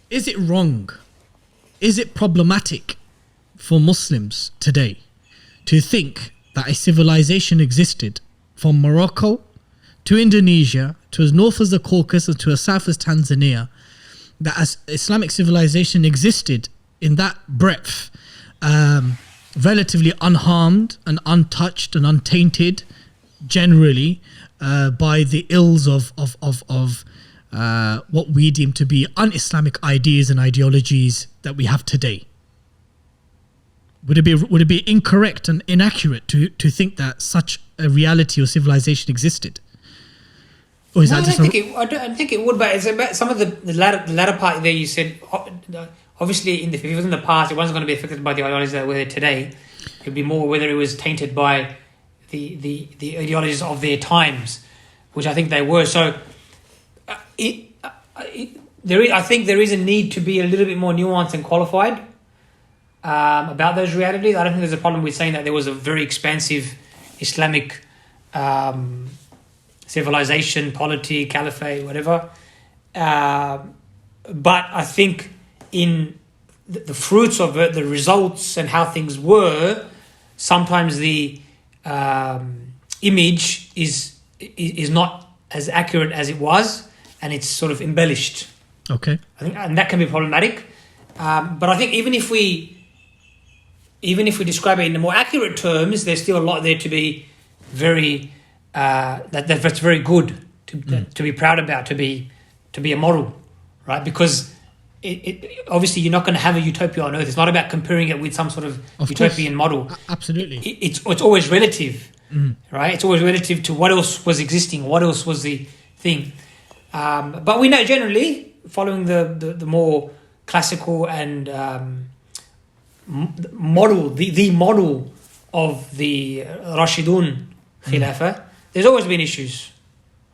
Is it wrong? Is it problematic for Muslims today to think that a civilization existed from Morocco to Indonesia to as north as the Caucasus and to as south as Tanzania, that as Islamic civilization existed in that breadth, relatively unharmed and untouched and untainted generally by the ills of what we deem to be un-Islamic ideas and ideologies that we have today? Would it be incorrect and inaccurate to think that such a reality or civilization existed? Or is I that don't think it would, but it's about some of the latter part there. You said obviously if it was in the past, it wasn't going to be affected by the ideologies that were there today. It'd be more whether it was tainted by the ideologies of their times, which I think they were. So I think there is a need to be a little bit more nuanced and qualified about those realities. I don't think there's a problem with saying that there was a very expansive Islamic civilization, polity, caliphate, whatever. But I think in the fruits of it, the results and how things were, sometimes the image is not as accurate as it was, and it's sort of embellished. Okay. I think, and that can be problematic. But I think even if we describe it in the more accurate terms, there's still a lot there to be very that's very good to be proud about, to be a model, right? Because it obviously you're not going to have a utopia on earth. It's not about comparing it with some sort of utopian model. Absolutely. It's always relative, right? It's always relative to what else was existing, what else was the thing. But we know generally, following the more classical and model, the model of the Rashidun Khilafah, there's always been issues,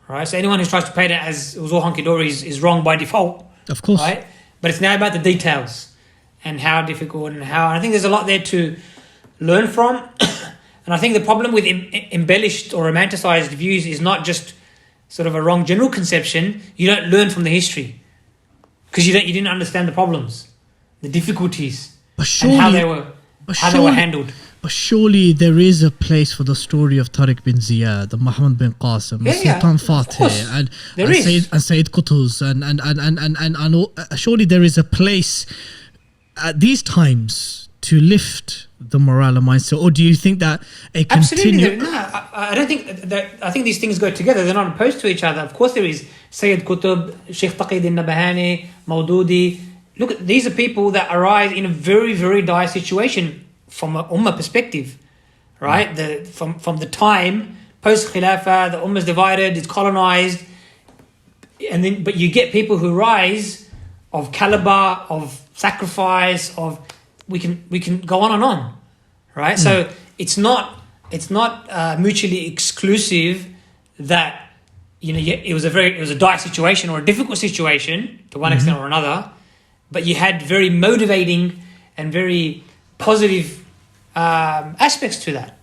right? So anyone who tries to paint it as it was all hunky-dory is wrong by default. Of course. Right? But it's now about the details and how difficult and how... And I think there's a lot there to learn from. And I think the problem with embellished or romanticized views is not just sort of a wrong general conception. You don't learn from the history because you didn't understand the problems, the difficulties, and how they were handled. But surely there is a place for the story of Tariq bin Ziyad, the Muhammad bin Qasim, Sultan Fatih, and Sayyid Qutuz, and surely there is a place at these times to lift the morale and mindset. Or do you think that a Absolutely. No, I don't think that. I think these things go together. They're not opposed to each other. Of course, there is Sayyid Qutb, Sheikh Taqiyuddin Nabahani, Maududi. Look, these are people that arise in a very, very dire situation from an ummah perspective, right? From the time post Khilafah, the ummah is divided, it's colonized, but you get people who rise of caliber, of sacrifice, of we can go on, right? So it's not mutually exclusive that it was a dire situation or a difficult situation to one extent or another, but you had very motivating and very positive aspects to that.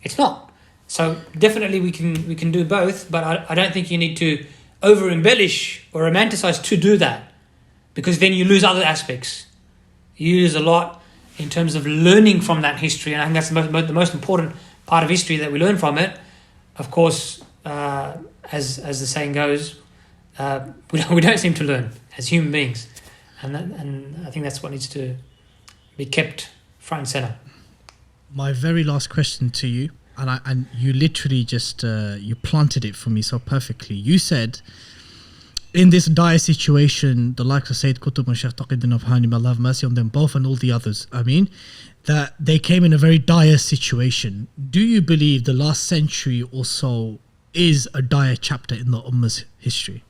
It's not. So definitely we can do both, but I don't think you need to over embellish or romanticize to do that, because then you lose other aspects. You lose a lot in terms of learning from that history, and I think that's the most important part of history, that we learn from it. Of course, as the saying goes, we don't seem to learn as human beings, and I think that's what needs to be kept front and center. My very last question to you, and you literally just you planted it for me so perfectly. You said, in this dire situation, the likes of Sayyid Qutb and Shaykh Taqiyuddin Nabhani, may Allah have mercy on them both, and all the others, I mean, that they came in a very dire situation. Do you believe the last century or so is a dire chapter in the Ummah's history?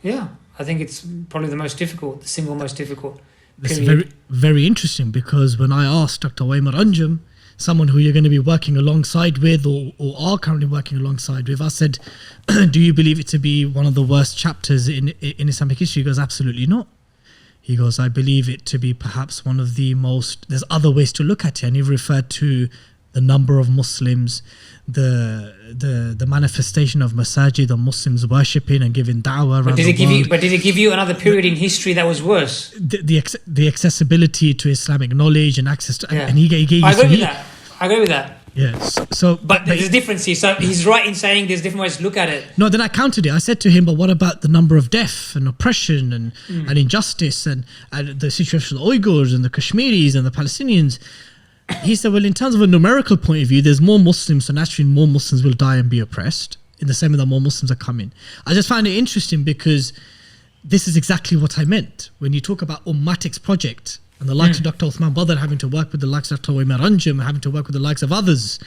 Yeah, I think it's probably the single most difficult That's period. very, very interesting, because when I asked Dr. Waymar Anjum, someone who you're going to be working alongside with or are currently working alongside with, I said, do you believe it to be one of the worst chapters in Islamic history? He goes, absolutely not. He goes, I believe it to be perhaps one of the most, there's other ways to look at it, and he referred to the number of Muslims, the manifestation of masajid, the Muslims worshipping and giving da'wah around the world. But did it give you another period in history that was worse? The accessibility to Islamic knowledge and access to, Yeah. and he gave I agree with that. Yes. So, But there's a difference here. So he's right in saying there's different ways to look at it. no, then I countered it. I said to him, but what about the number of death and oppression and injustice and the situation of the Uyghurs and the Kashmiris and the Palestinians? He said, well, in terms of a numerical point of view, there's more Muslims, so naturally more Muslims will die and be oppressed, in the same way that more Muslims are coming. I just find it interesting, because this is exactly what I meant. When you talk about Ummatics project, and the likes of Dr. Uthman Badar having to work with the likes of Dr. Waymar Anjum, having to work with the likes of others,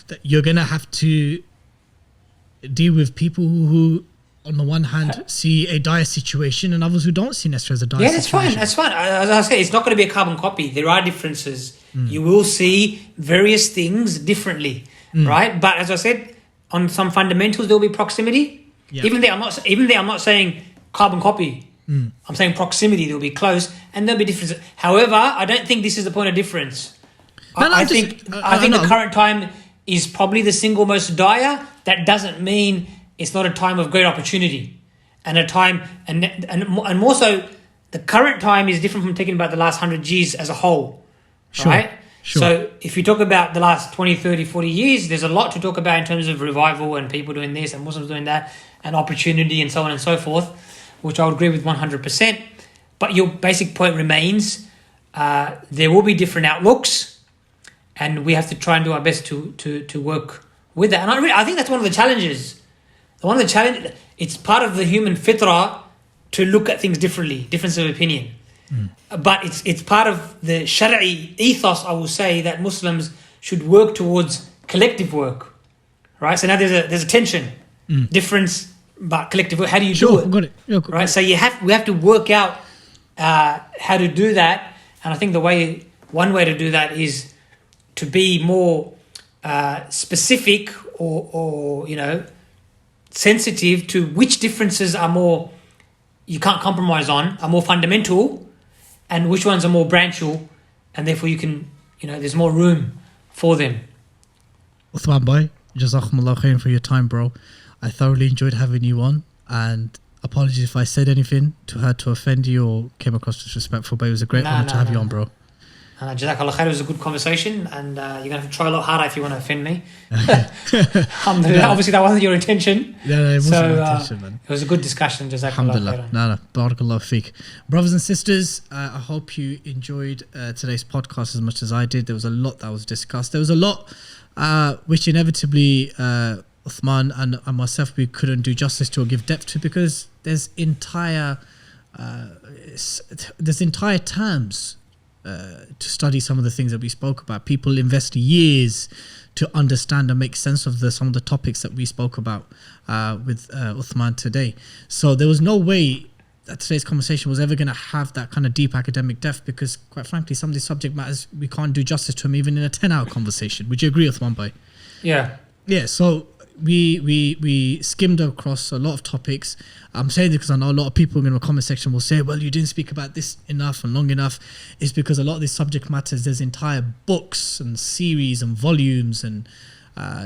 that you're going to have to deal with people who on the one hand see a dire situation, and others who don't see necessarily as a dire situation. That's fine. As I say, it's not going to be a carbon copy. There are differences. You will see various things differently, right? But as I said, on some fundamentals, there will be proximity. Yeah. Even there, I'm not saying carbon copy. I'm saying proximity. There will be close, and there'll be differences. However, I don't think this is the point of difference. I think the current time is probably the single most dire. That doesn't mean it's not a time of great opportunity, and a time and more so, the current time is different from thinking about the last 100 years as a whole, right? Sure. So if you talk about the last 20, 30, 40 years, there's a lot to talk about in terms of revival and people doing this and Muslims doing that and opportunity and so on and so forth, which I would agree with 100%. But your basic point remains, there will be different outlooks, and we have to try and do our best to work with that. And I think that's one of the challenges. It's part of the human fitrah to look at things differently, difference of opinion. But it's part of the Shari'i ethos, I will say, that Muslims should work towards collective work, right? So now there's a tension, difference, but collective work. How do you do it? Got it. Yeah, Right. So we have to work out how to do that, and I think one way to do that is to be more specific or sensitive to which differences are more you can't compromise on, are more fundamental, and which ones are more branchal, and therefore you can there's more room for them. Uthman bhai, Jazakumullah khairan for your time, bro. I thoroughly enjoyed having you on, and apologies if I said anything to offend you or came across disrespectful, but it was a great honor to have you on, bro. Jazakallah khair, it was a good conversation, and you're going to have to try a lot harder if you want to offend me. Alhamdulillah, obviously that wasn't your intention. Yeah, it wasn't my intention, man. It was a good discussion, Jazakallah Alhamdulillah. No, barakallahu feek. Brothers and sisters, I hope you enjoyed today's podcast as much as I did. There was a lot that was discussed. There was a lot which inevitably Uthman and myself, we couldn't do justice to or give depth to, because there's entire terms to study some of the things that we spoke about. People invest years to understand and make sense of some of the topics that we spoke about with Uthman today. So there was no way that today's conversation was ever going to have that kind of deep academic depth, because quite frankly, some of these subject matters, we can't do justice to them even in a 10-hour conversation. Would you agree, Uthman bhai? Yeah. Yeah, so we skimmed across a lot of topics. I'm saying this because I know a lot of people in the comment section will say, well, you didn't speak about this enough and long enough. It's because a lot of these subject matters, there's entire books and series and volumes and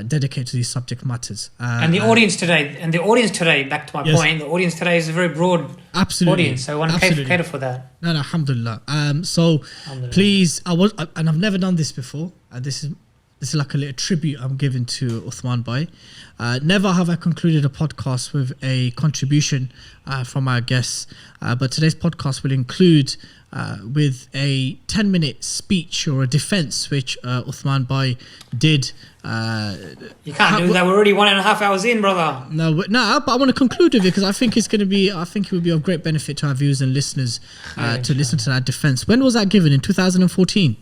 dedicated to these subject matters. And the audience today, back to my point, the audience today is a very broad audience, so I want to cater for that. No, alhamdulillah. So please, and I've never done this before, and this is like a little tribute I'm giving to Uthman Bhai. Never have I concluded a podcast with a contribution from our guests, but today's podcast will include with a 10-minute speech or a defense which Uthman Bhai did. You can't do that. We're already 1.5 hours in, brother. No, but I want to conclude with it because I think it would be of great benefit to our viewers and listeners to listen to that defense. When was that given? In 2014?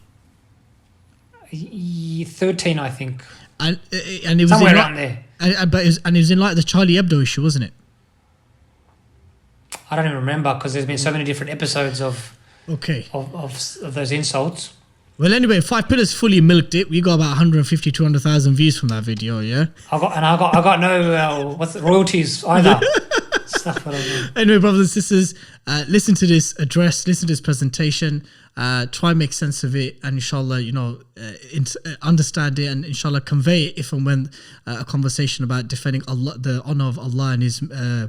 13, I think. And it was somewhere around there. And it was in light of the Charlie Hebdo issue, wasn't it? I don't even remember because there's been so many different episodes of those insults. Well, anyway, 5 Pillars fully milked it. We got about 150, 200,000 views from that video, yeah? I got no royalties either. Anyway, brothers and sisters, listen to this address, listen to this presentation, try and make sense of it, and inshallah, understand it, and inshallah convey it if and when a conversation about defending Allah, the honor of Allah and His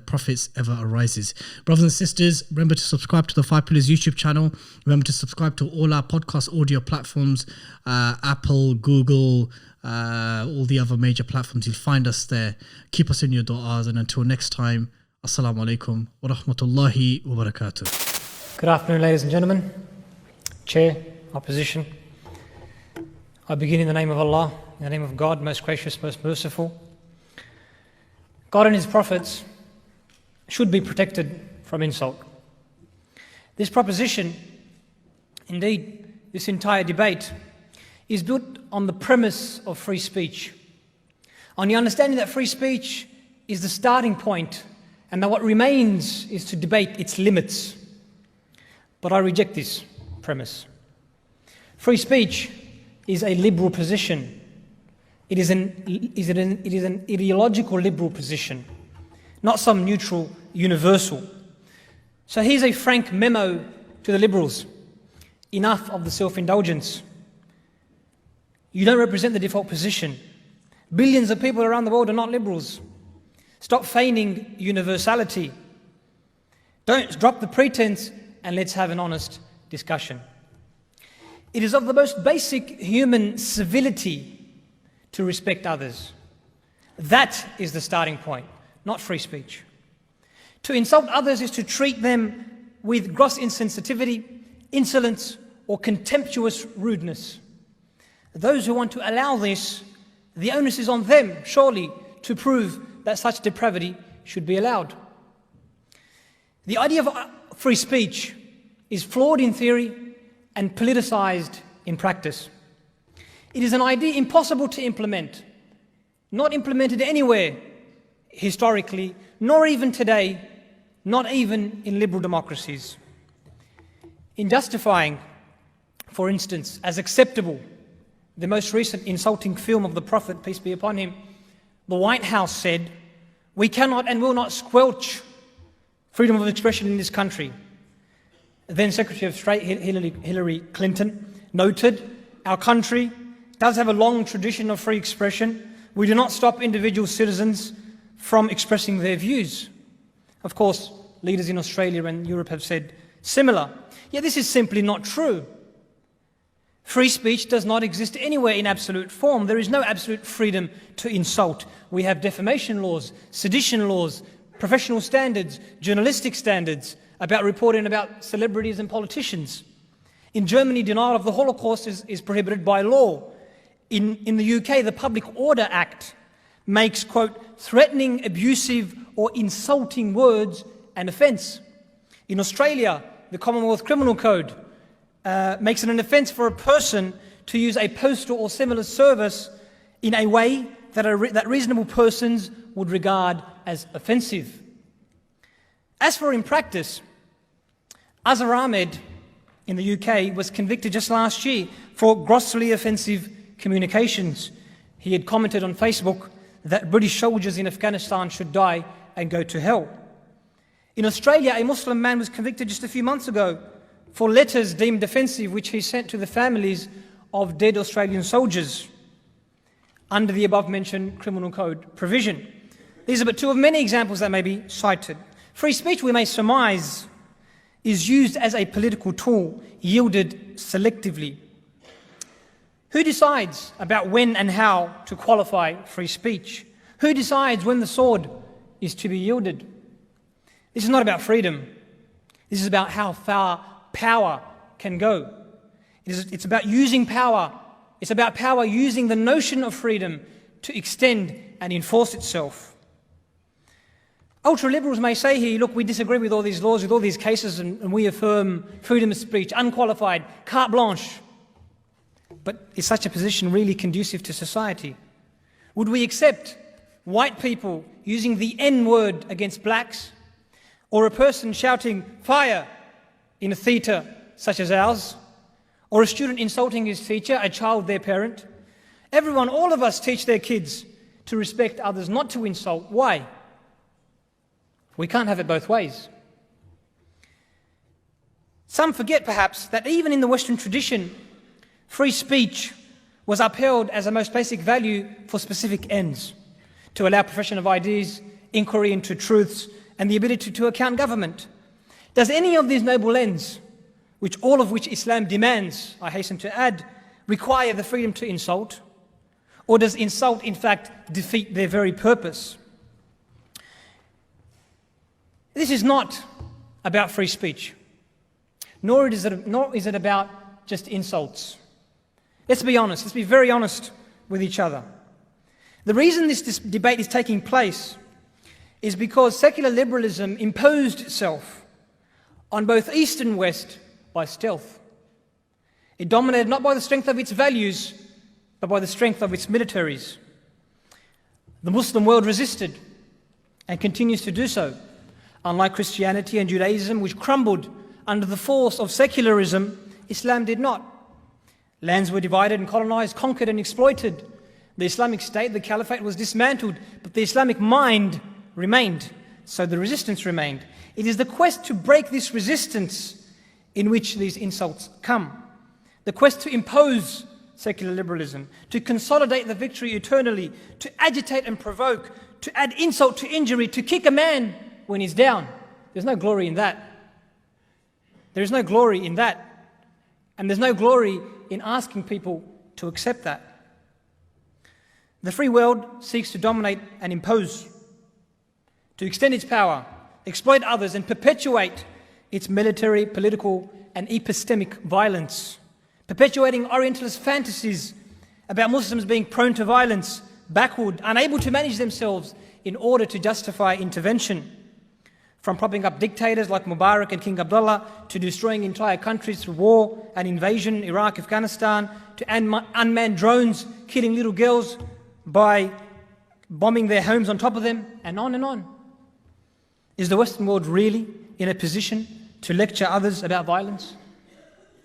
prophets ever arises. Brothers and sisters, remember to subscribe to the 5 Pillars YouTube channel. Remember to subscribe to all our podcast audio platforms, Apple, Google, all the other major platforms. You'll find us there. Keep us in your du'as, and until next time, Assalamu alaikum wa rahmatullahi wa barakatuh. Good afternoon, ladies and gentlemen. Chair, opposition. I begin in the name of Allah, in the name of God, most gracious, most merciful. God and His prophets should be protected from insult. This proposition, indeed, this entire debate, is built on the premise of free speech, on the understanding that free speech is the starting point and that what remains is to debate its limits. But I reject this premise. Free speech is a liberal position. It is an ideological liberal position, not some neutral universal. So here's a frank memo to the liberals. Enough of the self-indulgence. You don't represent the default position. Billions of people around the world are not liberals. Stop feigning universality. Don't drop the pretense and let's have an honest discussion. It is of the most basic human civility to respect others. That is the starting point, not free speech. To insult others is to treat them with gross insensitivity, insolence, or contemptuous rudeness. Those who want to allow this, the onus is on them, surely, to prove that such depravity should be allowed. The idea of free speech is flawed in theory and politicized in practice. It is an idea impossible to implement, not implemented anywhere historically, nor even today, not even in liberal democracies. In justifying, for instance, as acceptable the most recent insulting film of the Prophet, peace be upon him, the White House said, "We cannot and will not squelch freedom of expression in this country." Then Secretary of State Hillary Clinton noted, "Our country does have a long tradition of free expression. We do not stop individual citizens from expressing their views." Of course, leaders in Australia and Europe have said similar. Yet this is simply not true. Free speech does not exist anywhere in absolute form. There is no absolute freedom to insult. We have defamation laws, sedition laws, professional standards, journalistic standards about reporting about celebrities and politicians. In Germany, denial of the Holocaust is prohibited by law. In the UK, the Public Order Act makes, quote, threatening, abusive or insulting words an offence. In Australia, the Commonwealth Criminal Code makes it an offence for a person to use a postal or similar service in a way that reasonable persons would regard as offensive. As for in practice, Azhar Ahmed in the UK was convicted just last year for grossly offensive communications. He had commented on Facebook that British soldiers in Afghanistan should die and go to hell. In Australia, a Muslim man was convicted just a few months ago for letters deemed offensive which he sent to the families of dead Australian soldiers. under the above-mentioned criminal code provision. These are but two of many examples that may be cited. Free speech, we may surmise, is used as a political tool, yielded selectively. Who decides about when and how to qualify free speech? Who decides when the sword is to be yielded? This is not about freedom. This is about how far power can go. It's about using power. It's about power using the notion of freedom to extend and enforce itself. Ultra-liberals may say here, look, we disagree with all these laws, with all these cases, and we affirm freedom of speech, unqualified, carte blanche. But is such a position really conducive to society? Would we accept white people using the N-word against blacks, or a person shouting fire in a theatre such as ours, or a student insulting his teacher, a child their parent? Everyone, all of us teach their kids to respect others, not to insult. Why? We can't have it both ways. Some forget perhaps that even in the Western tradition, free speech was upheld as a most basic value for specific ends, to allow profession of ideas, inquiry into truths, and the ability to account government. Does any of these noble ends, all of which Islam demands, I hasten to add, require the freedom to insult? Or does insult, in fact, defeat their very purpose? This is not about free speech, nor is it about just insults. Let's be honest, let's be very honest with each other. The reason this debate is taking place is because secular liberalism imposed itself on both East and West by stealth. It dominated not by the strength of its values, but by the strength of its militaries. The Muslim world resisted and continues to do so. Unlike Christianity and Judaism, which crumbled under the force of secularism, Islam did not. Lands were divided and colonized, conquered and exploited. The Islamic State, the Caliphate, was dismantled, but the Islamic mind remained, so the resistance remained. It is the quest to break this resistance in which these insults come. The quest to impose secular liberalism, to consolidate the victory eternally, to agitate and provoke, to add insult to injury, to kick a man when he's down. There's no glory in that. There is no glory in that. And there's no glory in asking people to accept that. The free world seeks to dominate and impose, to extend its power, exploit others, and perpetuate its military, political, and epistemic violence, perpetuating Orientalist fantasies about Muslims being prone to violence, backward, unable to manage themselves in order to justify intervention. From propping up dictators like Mubarak and King Abdullah, to destroying entire countries through war and invasion, Iraq, Afghanistan, to unmanned drones killing little girls by bombing their homes on top of them, and on and on. Is the Western world really in a position to lecture others about violence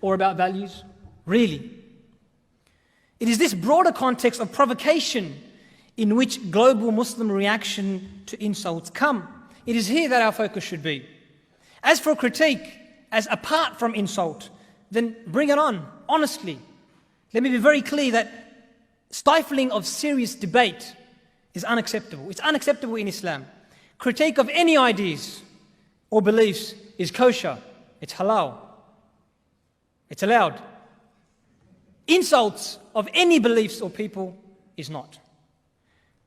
or about values? Really? It is this broader context of provocation in which global Muslim reaction to insults come. It is here that our focus should be. As for critique, as apart from insult, then bring it on, honestly. Let me be very clear that stifling of serious debate is unacceptable. It's unacceptable in Islam. Critique of any ideas or beliefs is kosher. It's halal. It's allowed. Insults of any beliefs or people is not.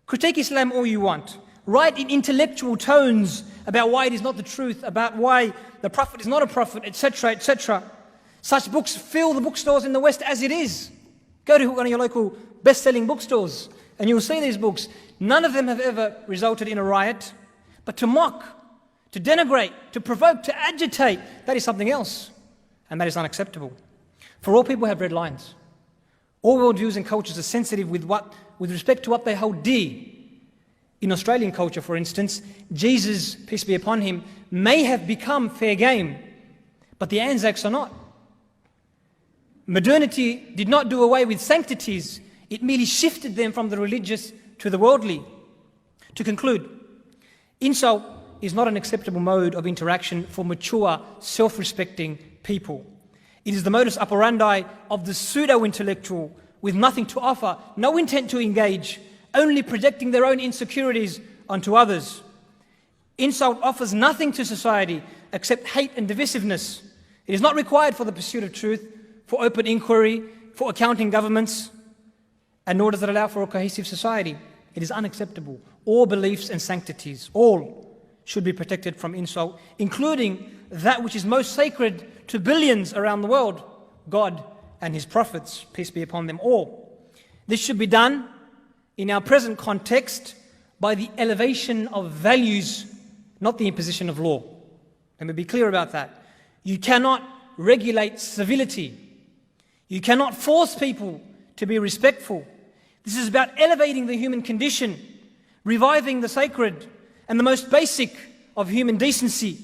Critique Islam all you want. Write in intellectual tones about why it is not the truth, about why the Prophet is not a prophet, etc., etc. Such books fill the bookstores in the West as it is. Go to one of your local best-selling bookstores and you'll see these books. None of them have ever resulted in a riot, but to mock, to denigrate, to provoke, to agitate, that is something else, and that is unacceptable. For all people have red lines. All worldviews and cultures are sensitive with respect to what they hold dear. In Australian culture, for instance, Jesus, peace be upon him, may have become fair game, but the Anzacs are not. Modernity did not do away with sanctities, it merely shifted them from the religious to the worldly. To conclude, insult is not an acceptable mode of interaction for mature, self-respecting people. It is the modus operandi of the pseudo-intellectual with nothing to offer, no intent to engage, only projecting their own insecurities onto others. Insult offers nothing to society except hate and divisiveness. It is not required for the pursuit of truth, for open inquiry, for accounting governments, and nor does it allow for a cohesive society. It is unacceptable. All beliefs and sanctities, all should be protected from insult, including that which is most sacred to billions around the world, God and His prophets, peace be upon them all. This should be done in our present context by the elevation of values, not the imposition of law. Let me be clear about that. You cannot regulate civility. You cannot force people to be respectful. This is about elevating the human condition, reviving the sacred and the most basic of human decency,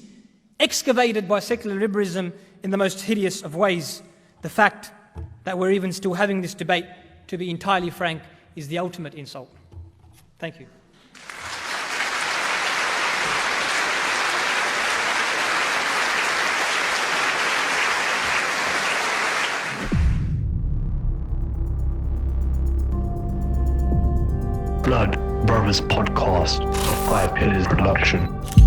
excavated by secular liberalism in the most hideous of ways. The fact that we're even still having this debate, to be entirely frank, is the ultimate insult. Thank you. Blood Brothers Podcast, 5 Pillars Production.